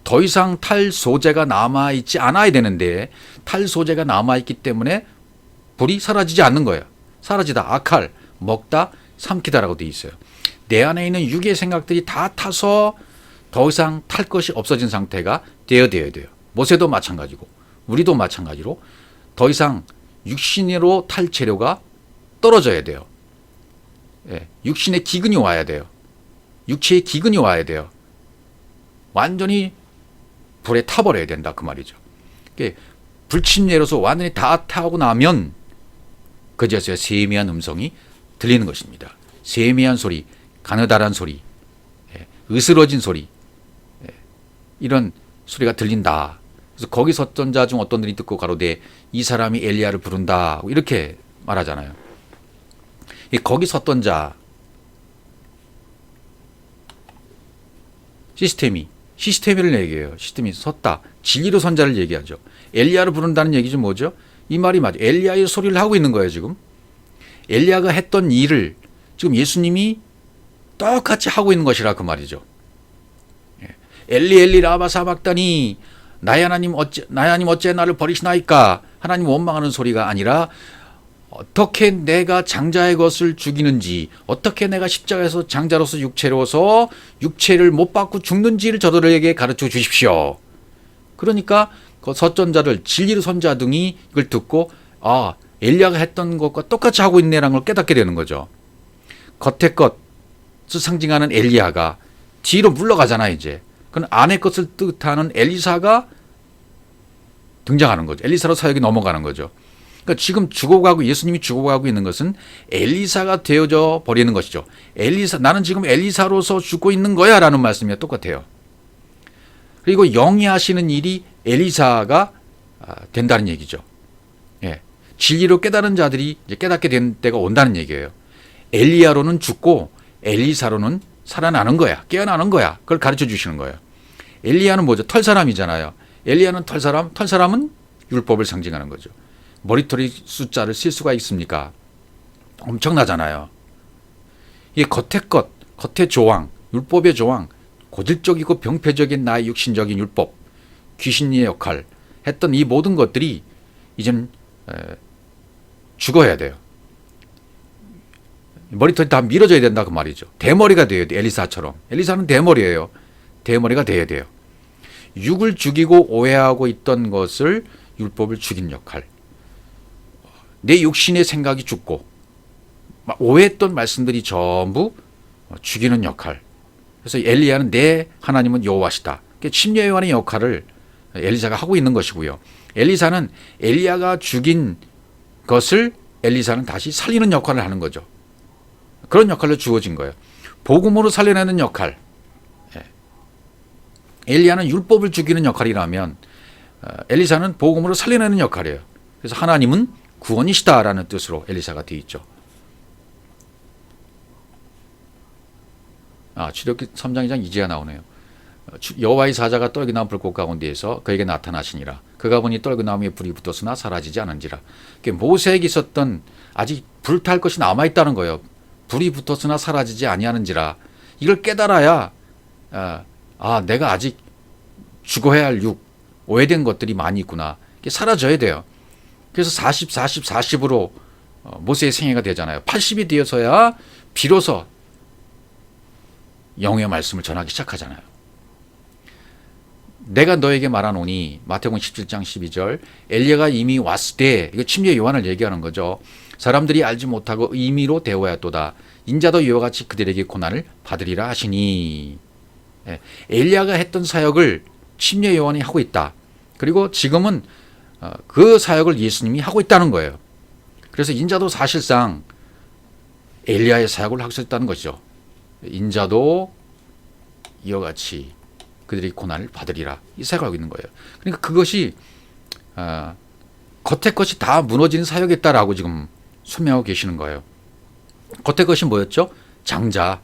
더 이상 탈 소재가 남아있지 않아야 되는데 탈 소재가 남아있기 때문에 불이 사라지지 않는 거예요. 사라지다, 아칼, 먹다, 삼키다라고 되어 있어요. 내 안에 있는 육의 생각들이 다 타서 더 이상 탈 것이 없어진 상태가 되어야 돼요. 모세도 마찬가지고 우리도 마찬가지로 더 이상 육신으로 탈 재료가 떨어져야 돼요. 예, 육신의 기근이 와야 돼요. 육체의 기근이 와야 돼요. 완전히 불에 타버려야 된다 그 말이죠. 불침례로서 완전히 다 타고 나면 그제서야 세미한 음성이 들리는 것입니다. 세미한 소리, 가느다란 소리, 으스러진 소리, 이런 소리가 들린다. 그래서 거기 섰던 자 중 어떤 들이 듣고 가로되 이 사람이 엘리야를 부른다, 이렇게 말하잖아요. 거기 섰던 자 시스템을 얘기해요. 시스템이 섰다. 진리로 선 자를 얘기하죠. 엘리야를 부른다는 얘기죠. 뭐죠? 이 말이 맞아요. 엘리야의 소리를 하고 있는 거예요. 지금 엘리야가 했던 일을 지금 예수님이 똑같이 하고 있는 것이라 그 말이죠. 엘리 엘리 라마 사박다니, 나의 하나님 어째 나를 버리시나이까. 하나님 원망하는 소리가 아니라 어떻게 내가 장자의 것을 죽이는지, 어떻게 내가 십자가에서 장자로서 육체로서 육체를 못 받고 죽는지를 저들에게 가르쳐 주십시오. 그러니까 그 서전자들, 진리로 선자 등이 이걸 듣고 엘리야가 했던 것과 똑같이 하고 있네라는 걸 깨닫게 되는 거죠. 겉의 것을 상징하는 엘리야가 뒤로 물러가잖아. 이제 그건 안의 것을 뜻하는 엘리사가 등장하는 거죠. 엘리사로 사역이 넘어가는 거죠. 그러니까 지금 죽어가고, 예수님이 죽어가고 있는 것은 엘리사가 되어져 버리는 것이죠. 나는 지금 엘리사로서 죽고 있는 거야 라는 말씀이 똑같아요. 그리고 영이 하시는 일이 엘리사가 된다는 얘기죠. 진리로 깨달은 자들이 이제 깨닫게 된 때가 온다는 얘기예요. 엘리야로는 죽고 엘리사로는 살아나는 거야. 깨어나는 거야. 그걸 가르쳐 주시는 거예요. 엘리야는 뭐죠? 털사람이잖아요. 엘리야는 털사람은 율법을 상징하는 거죠. 머리털이 숫자를 셀 수가 있습니까? 엄청나잖아요. 이게 겉의 조항, 율법의 조항, 고질적이고 병폐적인 나의 육신적인 율법, 귀신의 역할 했던 이 모든 것들이 이젠 죽어야 돼요. 머리털이 다 밀어져야 된다 그 말이죠. 대머리가 돼야 돼요. 엘리사처럼. 엘리사는 대머리예요. 대머리가 돼야 돼요. 육을 죽이고 오해하고 있던 것을 율법을 죽인 역할. 내 육신의 생각이 죽고 오해했던 말씀들이 전부 죽이는 역할. 그래서 엘리야는 내 하나님은 여호와시다. 침례 요한의 역할을 엘리사가 하고 있는 것이고요. 엘리사는 엘리야가 죽인 것을 엘리사는 다시 살리는 역할을 하는 거죠. 그런 역할로 주어진 거예요. 복음으로 살려내는 역할. 엘리야는 율법을 죽이는 역할이라면 엘리사는 복음으로 살려내는 역할이에요. 그래서 하나님은 구원이시다라는 뜻으로 엘리사가 되어 있죠. 출애굽기 3장 2장 이제야 나오네요. 여호와의 사자가 떨기나무 불꽃 가운데에서 그에게 나타나시니라. 그가 보니 떨기나무에 불이 붙었으나 사라지지 않은지라. 모세에게 있었던 아직 불탈 것이 남아있다는 거예요. 불이 붙었으나 사라지지 아니하는지라. 이걸 깨달아야 내가 아직 죽어야 할 오해된 것들이 많이 있구나. 이게 사라져야 돼요. 그래서 40으로 모세의 생애가 되잖아요. 80이 되어서야 비로소 영의 말씀을 전하기 시작하잖아요. 내가 너에게 말하노니, 마태복음 17장 12절, 엘리야가 이미 왔을 때, 이거 침례 요한을 얘기하는 거죠. 사람들이 알지 못하고 임의로 대오하였도다. 인자도 이와 같이 그들에게 고난을 받으리라 하시니. 엘리야가 했던 사역을 침례 요한이 하고 있다. 그리고 지금은 그 사역을 예수님이 하고 있다는 거예요. 그래서 인자도 사실상 엘리야의 사역을 하고 있다는 것이죠. 인자도 이와 같이 그들이 고난을 받으리라, 이 사역을 하고 있는 거예요. 그러니까 그것이 겉의 것이 다 무너지는 사역이었다라고 지금 설명하고 계시는 거예요. 겉의 것이 뭐였죠? 장자,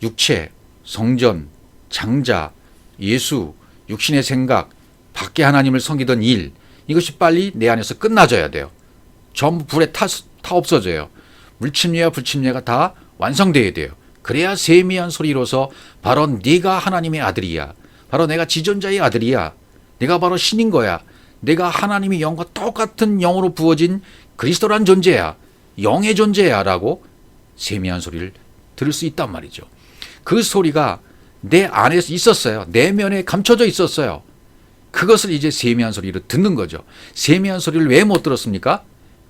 육체, 성전, 장자, 예수, 육신의 생각, 밖에 하나님을 섬기던 일, 이것이 빨리 내 안에서 끝나져야 돼요. 전부 불에 타 없어져요. 물침례와 불침례가 다 완성돼야 돼요. 그래야 세미한 소리로서 바로 네가 하나님의 아들이야. 바로 내가 지존자의 아들이야. 내가 바로 신인 거야. 내가 하나님의 영과 똑같은 영으로 부어진 그리스도란 존재야. 영의 존재야 라고 세미한 소리를 들을 수 있단 말이죠. 그 소리가 내 안에서 있었어요. 내면에 감춰져 있었어요. 그것을 이제 세미한 소리로 듣는 거죠. 세미한 소리를 왜 못 들었습니까?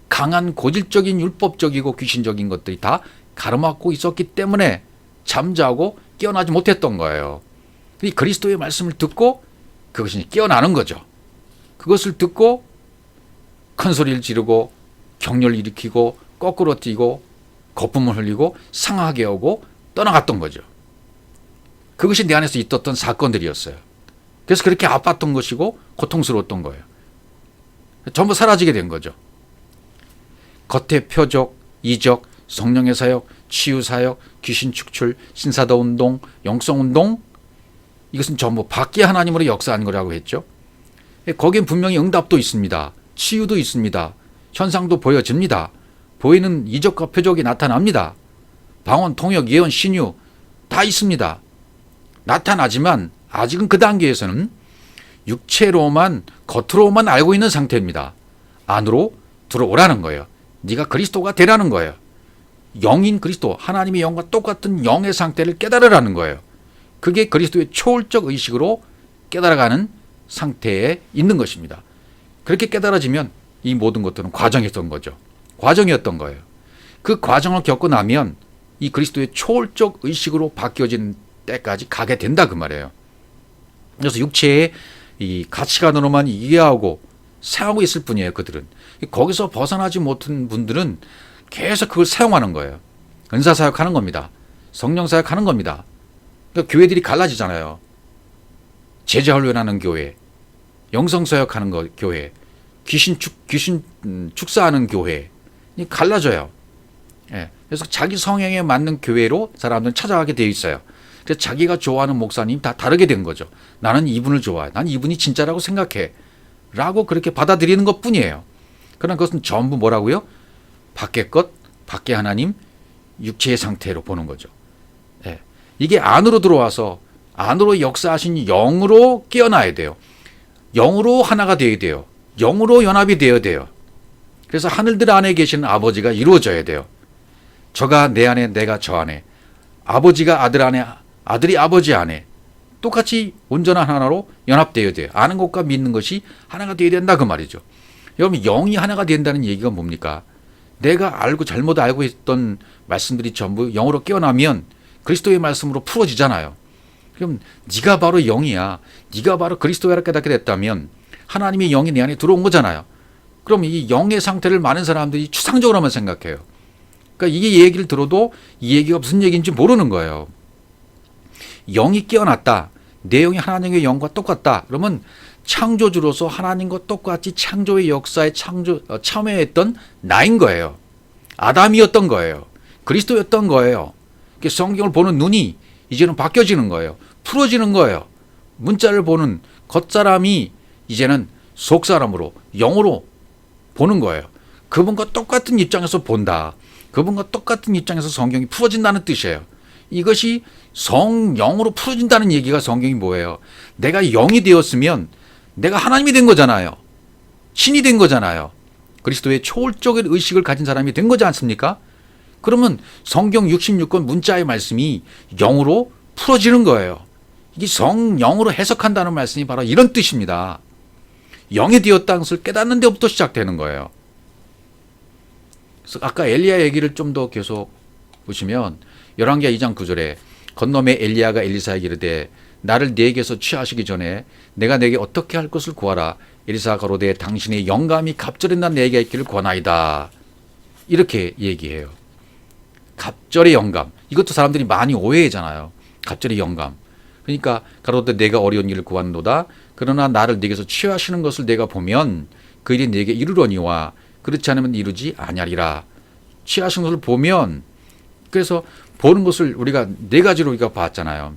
강한 고질적인 율법적이고 귀신적인 것들이 다 가로막고 있었기 때문에 잠자고 깨어나지 못했던 거예요. 그리스도의 말씀을 듣고 그것이 깨어나는 거죠. 그것을 듣고 큰 소리를 지르고 격렬을 일으키고 거꾸로 뛰고 거품을 흘리고 상하게 하고 떠나갔던 거죠. 그것이 내 안에서 있었던 사건들이었어요. 그래서 그렇게 아팠던 것이고 고통스러웠던 거예요. 전부 사라지게 된 거죠. 겉의 표적, 이적, 성령의 사역, 치유 사역, 귀신 축출, 신사도 운동, 영성 운동, 이것은 전부 밖에 하나님으로 역사한 거라고 했죠. 거기엔 분명히 응답도 있습니다. 치유도 있습니다. 현상도 보여집니다. 보이는 이적과 표적이 나타납니다. 방언, 통역, 예언, 신유 다 있습니다. 나타나지만 아직은 그 단계에서는 육체로만 겉으로만 알고 있는 상태입니다. 안으로 들어오라는 거예요. 네가 그리스도가 되라는 거예요. 영인 그리스도, 하나님의 영과 똑같은 영의 상태를 깨달으라는 거예요. 그게 그리스도의 초월적 의식으로 깨달아가는 상태에 있는 것입니다. 그렇게 깨달아지면 이 모든 것들은 과정이었던 거죠. 과정이었던 거예요. 그 과정을 겪고 나면 이 그리스도의 초월적 의식으로 바뀌어진 때까지 가게 된다 그 말이에요. 그래서 육체의 이 가치관으로만 이해하고 사용하고 있을 뿐이에요. 그들은 거기서 벗어나지 못한 분들은 계속 그걸 사용하는 거예요. 은사 사역하는 겁니다. 성령 사역하는 겁니다. 그러니까 교회들이 갈라지잖아요. 제자 훈련하는 교회, 영성 사역하는 거 교회, 귀신 축사하는 교회 갈라져요. 예. 그래서 자기 성향에 맞는 교회로 사람들은 찾아가게 되어 있어요. 그래서 자기가 좋아하는 목사님 다 다르게 된 거죠. 나는 이분을 좋아해. 난 이분이 진짜라고 생각해. 라고 그렇게 받아들이는 것 뿐이에요. 그러나 그것은 전부 뭐라고요? 밖의 것, 밖의 하나님, 육체의 상태로 보는 거죠. 예. 이게 안으로 들어와서 안으로 역사하신 영으로 깨어나야 돼요. 영으로 하나가 되어야 돼요. 영으로 연합이 되어야 돼요. 그래서 하늘들 안에 계시는 아버지가 이루어져야 돼요. 저가 내 안에, 내가 저 안에, 아버지가 아들 안에, 아들이 아버지 안에 똑같이 온전한 하나로 연합되어야 돼요. 아는 것과 믿는 것이 하나가 되어야 된다 그 말이죠. 여러분 영이 하나가 된다는 얘기가 뭡니까? 내가 알고 잘못 알고 있던 말씀들이 전부 영으로 깨어나면 그리스도의 말씀으로 풀어지잖아요. 그럼 네가 바로 영이야. 네가 바로 그리스도를 깨닫게 됐다면 하나님의 영이 내 안에 들어온 거잖아요. 그럼 이 영의 상태를 많은 사람들이 추상적으로만 생각해요. 그러니까 이 얘기를 들어도 이 얘기가 무슨 얘기인지 모르는 거예요. 영이 깨어났다. 내 영이 하나님의 영과 똑같다. 그러면 창조주로서 하나님과 똑같이 창조의 역사에 참여했던 나인 거예요. 아담이었던 거예요. 그리스도였던 거예요. 성경을 보는 눈이 이제는 바뀌어지는 거예요. 풀어지는 거예요. 문자를 보는 겉사람이 이제는 속사람으로 영으로 보는 거예요. 그분과 똑같은 입장에서 본다. 그분과 똑같은 입장에서 성경이 풀어진다는 뜻이에요. 이것이 성령으로 풀어진다는 얘기가 성경이 뭐예요? 내가 영이 되었으면 내가 하나님이 된 거잖아요. 신이 된 거잖아요. 그리스도의 초월적인 의식을 가진 사람이 된 거지 않습니까? 그러면 성경 66권 문자의 말씀이 영으로 풀어지는 거예요. 이게 성령으로 해석한다는 말씀이 바로 이런 뜻입니다. 영이 되었다는 것을 깨닫는 데부터 시작되는 거예요. 그래서 아까 엘리야 얘기를 좀 더 계속 보시면 열왕기하 2장 9절에 건너매 엘리야가 엘리사에게 이르되 나를 네게서 취하시기 전에 내가 내게 어떻게 할 것을 구하라. 엘리사가 가로되 당신의 영감이 갑절에 난 내게 있기를 권하이다. 이렇게 얘기해요. 갑절의 영감. 이것도 사람들이 많이 오해하잖아요. 갑절의 영감. 그러니까 가로되 내가 어려운 일을 구하노다. 그러나 나를 네게서 취하시는 것을 내가 보면 그 일이 네게 이르러니와 그렇지 않으면 이루지 아니하리라. 취하시는 것을 보면, 그래서 보는 것을 우리가 네 가지로 우리가 봤잖아요.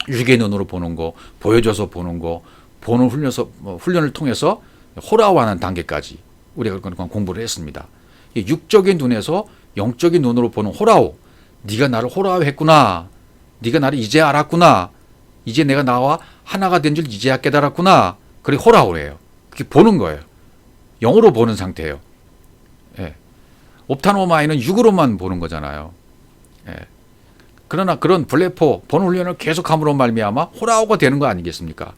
육의 눈으로 보는 거, 보여줘서 보는 거, 보는 훈련을 통해서 호라화하는 단계까지 우리가 그런 공부를 했습니다. 육적인 눈에서 영적인 눈으로 보는 호라호. 네가 나를 호라화했구나. 네가 나를 이제 알았구나. 이제 내가 나와 하나가 된 줄 이제야 깨달았구나. 그게 호라호래요. 그게 보는 거예요. 영으로 보는 상태예요. 예. 옵타노마이는 육으로만 보는 거잖아요. 예. 그러나 그런 블레포 보는 훈련을 계속함으로 말미암아 호라호가 되는 거 아니겠습니까?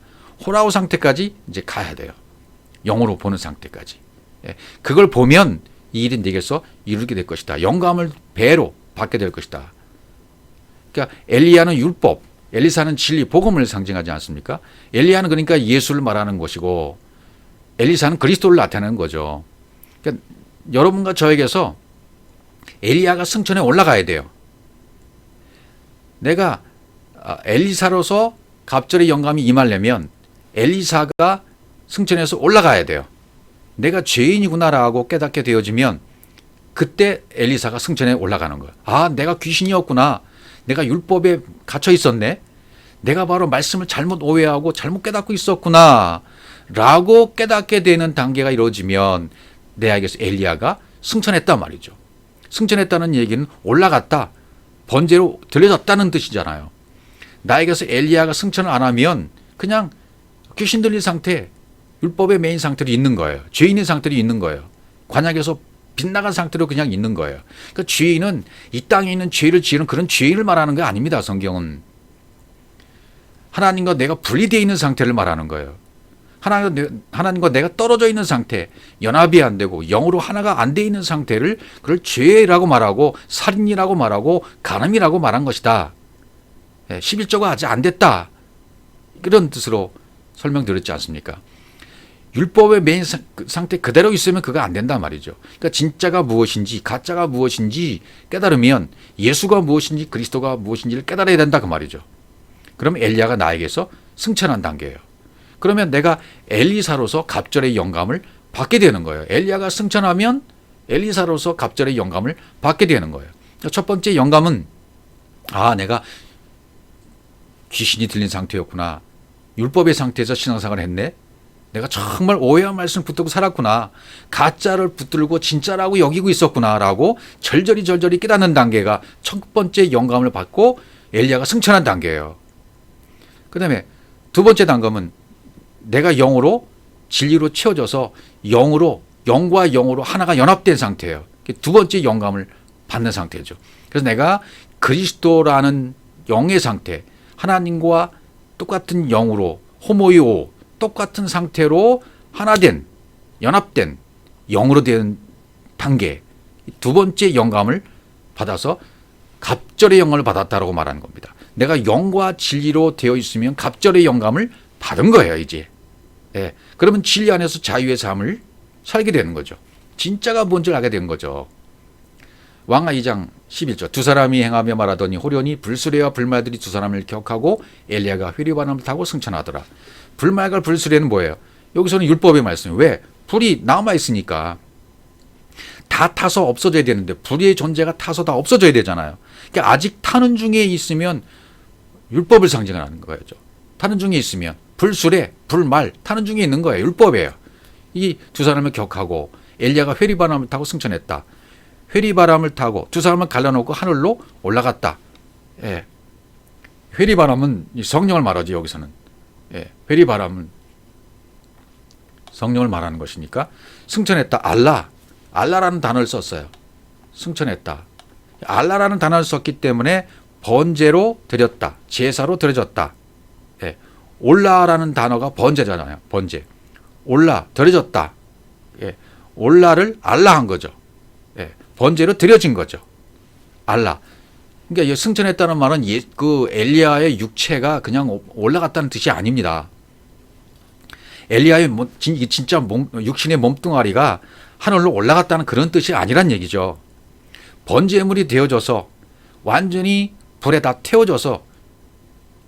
호라호 상태까지 이제 가야 돼요. 영으로 보는 상태까지. 예. 그걸 보면 이 일이 네게서 이루게 될 것이다. 영감을 배로 받게 될 것이다. 그러니까 엘리야는 율법, 엘리사는 진리, 복음을 상징하지 않습니까? 엘리야는 그러니까 예수를 말하는 것이고 엘리사는 그리스도를 나타내는 거죠. 그러니까 여러분과 저에게서 엘리야가 승천에 올라가야 돼요. 내가 엘리사로서 갑절의 영감이 임하려면 엘리사가 승천해서 올라가야 돼요. 내가 죄인이구나라고 깨닫게 되어지면 그때 엘리사가 승천에 올라가는 거예요. 아, 내가 귀신이었구나. 내가 율법에 갇혀 있었네. 내가 바로 말씀을 잘못 오해하고 잘못 깨닫고 있었구나 라고 깨닫게 되는 단계가 이루어지면 내에게서 엘리야가 승천했단 말이죠. 승천했다는 얘기는 올라갔다, 번제로 들려졌다는 뜻이잖아요. 나에게서 엘리야가 승천을 안 하면 그냥 귀신 들린 상태, 율법의 메인 상태로 있는 거예요. 죄인의 상태로 있는 거예요. 관약에서 빗나간 상태로 그냥 있는 거예요. 그러니까 죄인은 이 땅에 있는 죄를 지은 그런 죄인을 말하는 게 아닙니다. 성경은 하나님과 내가 분리되어 있는 상태를 말하는 거예요. 하나님과 내가 떨어져 있는 상태, 연합이 안 되고 영으로 하나가 안 돼 있는 상태를 그걸 죄라고 말하고 살인이라고 말하고 간음이라고 말한 것이다. 11조가 아직 안 됐다. 그런 뜻으로 설명드렸지 않습니까? 율법의 메인 상태 그대로 있으면 그거 안 된단 말이죠. 그러니까 진짜가 무엇인지 가짜가 무엇인지 깨달으면 예수가 무엇인지 그리스도가 무엇인지를 깨달아야 된다 그 말이죠. 그럼 엘리야가 나에게서 승천한 단계예요. 그러면 내가 엘리사로서 갑절의 영감을 받게 되는 거예요. 엘리야가 승천하면 엘리사로서 갑절의 영감을 받게 되는 거예요. 첫 번째 영감은 내가 귀신이 들린 상태였구나. 율법의 상태에서 신앙생활을 했네. 내가 정말 오해한 말씀 붙들고 살았구나. 가짜를 붙들고 진짜라고 여기고 있었구나라고 절절히 깨닫는 단계가 첫 번째 영감을 받고 엘리야가 승천한 단계예요. 그 다음에 두 번째 단검은 내가 영으로 진리로 채워져서 영과 영으로 하나가 연합된 상태예요. 두 번째 영감을 받는 상태죠. 그래서 내가 그리스도라는 영의 상태, 하나님과 똑같은 영으로 호모이오 똑같은 상태로 하나된 연합된 영으로 된 단계, 두 번째 영감을 받아서 갑절의 영감을 받았다라고 말하는 겁니다. 내가 영과 진리로 되어 있으면 갑절의 영감을 받은 거예요, 이제. 그러면 진리 안에서 자유의 삶을 살게 되는 거죠. 진짜가 뭔지를 알게 된 거죠. 왕하 2장 11절 두 사람이 행하며 말하더니 호련히 불수레와 불말들이 두 사람을 격하고 엘리야가 회리반함을 타고 승천하더라. 불말과 불수레는 뭐예요? 여기서는 율법의 말씀이에요. 왜? 불이 남아있으니까 다 타서 없어져야 되는데 불의 존재가 타서 다 없어져야 되잖아요. 그러니까 아직 타는 중에 있으면 율법을 상징하는 거죠. 타는 중에 있으면 불수레, 불말 타는 중에 있는 거예요. 율법이에요. 이 두 사람을 격하고 엘리야가 회리바람을 타고 승천했다. 회리바람을 타고 두 사람을 갈라놓고 하늘로 올라갔다. 회리바람은 성령을 말하지 여기서는. 회리바람은 성령을 말하는 것이니까 승천했다. 알라라는 단어를 썼어요. 승천했다. 알라라는 단어를 썼기 때문에 번제로 드렸다. 제사로 드려졌다. 올라라는 단어가 번제잖아요. 번제. 올라, 드려졌다. 올라를 알라한 거죠. 번제로 드려진 거죠. 알라. 그러니까 승천했다는 말은 그 엘리야의 육체가 그냥 올라갔다는 뜻이 아닙니다. 엘리야의 진짜 육신의 몸뚱아리가 하늘로 올라갔다는 그런 뜻이 아니란 얘기죠. 번제물이 되어져서 완전히 불에 다 태워져서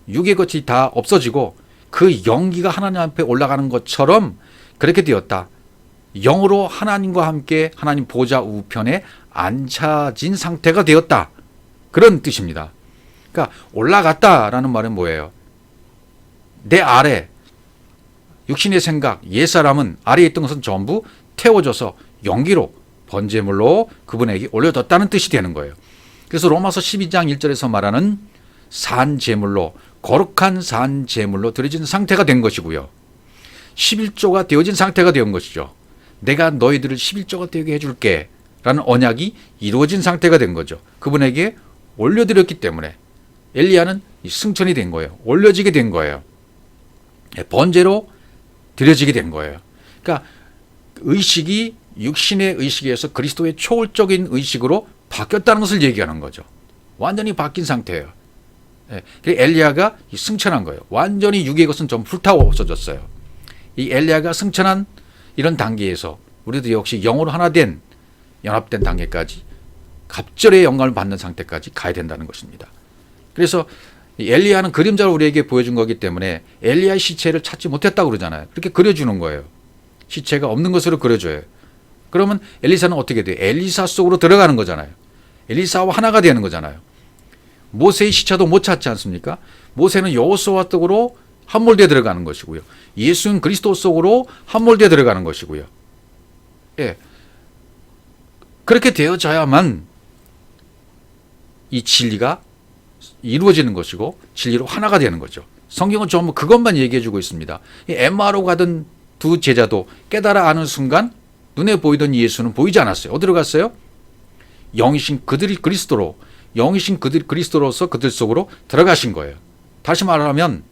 육의 것이 다 없어지고 그 영기가 하나님 앞에 올라가는 것처럼 그렇게 되었다. 영으로 하나님과 함께 하나님 보좌 우편에 앉혀진 상태가 되었다. 그런 뜻입니다. 그러니까 올라갔다라는 말은 뭐예요? 내 아래 육신의 생각, 옛사람은 아래에 있던 것은 전부 태워져서 연기로 번제물로 그분에게 올려졌다는 뜻이 되는 거예요. 그래서 로마서 12장 1절에서 말하는 산제물로 거룩한 산제물로 드려진 상태가 된 것이고요. 11조가 되어진 상태가 된 것이죠. 내가 너희들을 11조가 되게 해줄게 라는 언약이 이루어진 상태가 된 거죠. 그분에게 올려드렸기 때문에 엘리야는 승천이 된 거예요. 올려지게 된 거예요. 번제로 드려지게 된 거예요. 그러니까 의식이 육신의 의식에서 그리스도의 초월적인 의식으로 바뀌었다는 것을 얘기하는 거죠. 완전히 바뀐 상태예요. 엘리야가 승천한 거예요. 완전히 육의 것은 좀 불타워 없어졌어요. 이 엘리야가 승천한 이런 단계에서 우리도 역시 영으로 하나 된 연합된 단계까지 갑절의 영광을 받는 상태까지 가야 된다는 것입니다. 그래서 엘리야는 그림자를 우리에게 보여준 거기 때문에 엘리야의 시체를 찾지 못했다고 그러잖아요. 그렇게 그려주는 거예요. 시체가 없는 것으로 그려줘요. 그러면 엘리사는 어떻게 돼요? 엘리사 속으로 들어가는 거잖아요. 엘리사와 하나가 되는 거잖아요. 모세의 시체도 못 찾지 않습니까? 모세는 여호수아 속으로 함몰되어 들어가는 것이고요. 예수는 그리스도 속으로 함몰되어 들어가는 것이고요. 예. 그렇게 되어져야만 이 진리가 이루어지는 것이고 진리로 하나가 되는 거죠. 성경은 전부 그것만 얘기해 주고 있습니다. 엠마오로 가던 두 제자도 깨달아 아는 순간 눈에 보이던 예수는 보이지 않았어요. 어디로 갔어요? 영이신 그들이 그리스도로, 영이신 그들이 그리스도로서 그들 속으로 들어가신 거예요. 다시 말하면,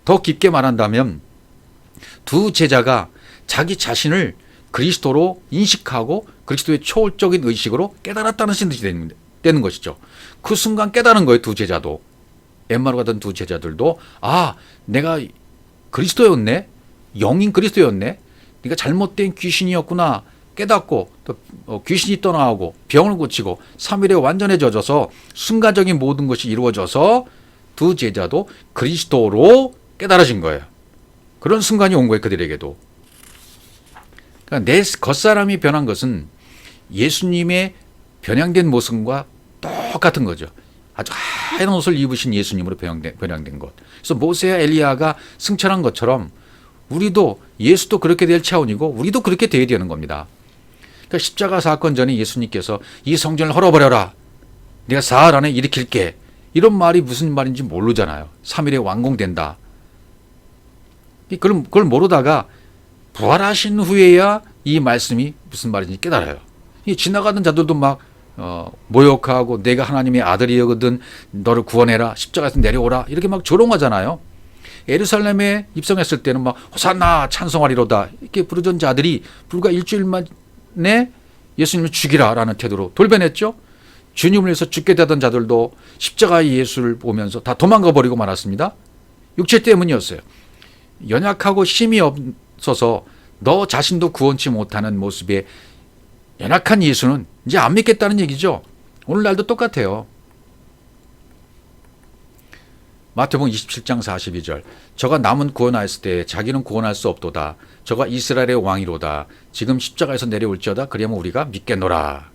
더 깊게 말한다면 두 제자가 자기 자신을 그리스도로 인식하고 그리스도의 초월적인 의식으로 깨달았다는 뜻이 되는 것이죠. 그 순간 깨달은 거예요. 두 제자도. 엠마로 가던 두 제자들도 아, 내가 그리스도였네. 영인 그리스도였네. 네가 잘못된 귀신이었구나 깨닫고 또 귀신이 떠나오고 병을 고치고 3일에 완전해져서 순간적인 모든 것이 이루어져서 두 제자도 그리스도로 깨달아진 거예요. 그런 순간이 온 거예요. 그들에게도. 그러니까 내 겉사람이 변한 것은 예수님의 변형된 모습과 똑같은 거죠. 아주 하얀 옷을 입으신 예수님으로 변형된 것. 그래서 모세와 엘리야가 승천한 것처럼 우리도 예수도 그렇게 될 차원이고 우리도 그렇게 되어야 되는 겁니다. 그러니까 십자가 사건 전에 예수님께서 이 성전을 헐어버려라. 내가 사흘 안에 일으킬게. 이런 말이 무슨 말인지 모르잖아요. 3일에 완공된다. 그걸 모르다가 부활하신 후에야 이 말씀이 무슨 말인지 깨달아요. 지나가던 자들도 막 모욕하고 내가 하나님의 아들이거든 너를 구원해라. 십자가에서 내려오라. 이렇게 막 조롱하잖아요. 예루살렘에 입성했을 때는 막 호산나 찬송하리로다 이렇게 부르던 자들이 불과 일주일 만에 예수님을 죽이라라는 태도로 돌변했죠. 주님을 위해서 죽게 되던 자들도 십자가의 예수를 보면서 다 도망가 버리고 말았습니다. 육체 때문이었어요. 연약하고 힘이 없어서 너 자신도 구원치 못하는 모습에 연약한 예수는 이제 안 믿겠다는 얘기죠. 오늘날도 똑같아요. 마태복음 27장 42절 저가 남은 구원하였을 때 자기는 구원할 수 없도다. 저가 이스라엘의 왕이로다. 지금 십자가에서 내려올지어다. 그러면 우리가 믿겠노라.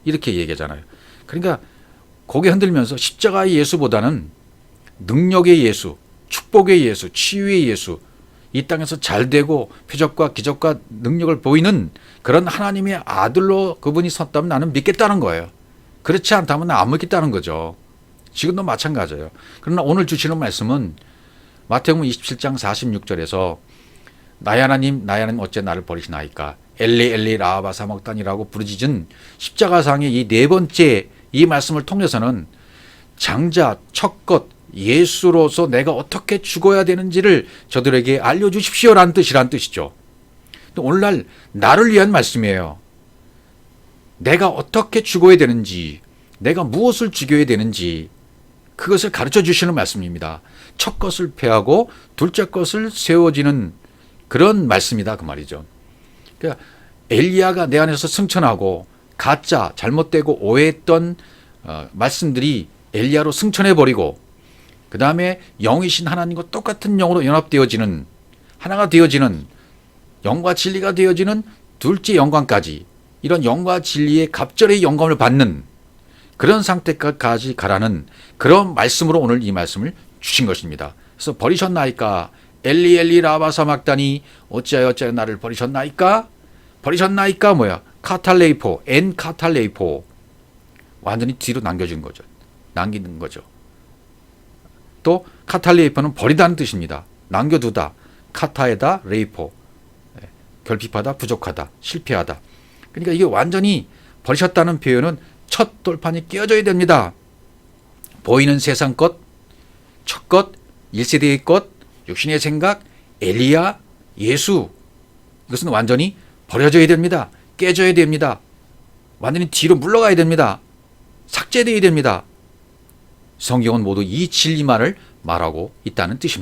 이렇게 얘기하잖아요. 그러니까 고개 흔들면서 십자가의 예수보다는 능력의 예수, 축복의 예수, 치유의 예수, 이 땅에서 잘되고 표적과 기적과 능력을 보이는 그런 하나님의 아들로 그분이 섰다면 나는 믿겠다는 거예요. 그렇지 않다면 나 안 믿겠다는 거죠. 지금도 마찬가지예요. 그러나 오늘 주시는 말씀은 마태복음 27장 46절에서 나의 하나님 어째 나를 버리시나이까 엘리 엘리 라아바 사막단이라고 부르짖은 십자가상의 이 네 번째 이 말씀을 통해서는 장자 첫것 예수로서 내가 어떻게 죽어야 되는지를 저들에게 알려주십시오라는 뜻이죠. 오늘날 나를 위한 말씀이에요. 내가 어떻게 죽어야 되는지, 내가 무엇을 죽여야 되는지 그것을 가르쳐 주시는 말씀입니다. 첫 것을 패하고 둘째 것을 세워지는 그런 말씀이다 그 말이죠. 그러니까 엘리야가 내 안에서 승천하고 가짜 잘못되고 오해했던 말씀들이 엘리야로 승천해버리고 그 다음에 영이신 하나님과 똑같은 영으로 연합되어지는 하나가 되어지는 영과 진리가 되어지는 둘째 영광까지 이런 영과 진리의 갑절의 영광을 받는 그런 상태까지 가라는 그런 말씀으로 오늘 이 말씀을 주신 것입니다. 그래서 버리셨나이까 엘리 엘리 라바 사막다니 어찌하여 나를 버리셨나이까 버리셨나이까 뭐야 카탈레이포 엔 카탈레이포 완전히 뒤로 남겨진 거죠. 남기는 거죠. 또 카탈레이포는 버리다는 뜻입니다. 남겨두다 카타에다 레이포 결핍하다 부족하다 실패하다. 그러니까 이게 완전히 버리셨다는 표현은 첫 돌판이 끼워져야 됩니다. 보이는 세상 것, 첫 것, 1세대의 것, 육신의 생각, 엘리야, 예수 이것은 완전히 버려져야 됩니다. 깨져야 됩니다. 완전히 뒤로 물러가야 됩니다. 삭제되어야 됩니다. 성경은 모두 이 진리만을 말하고 있다는 뜻입니다.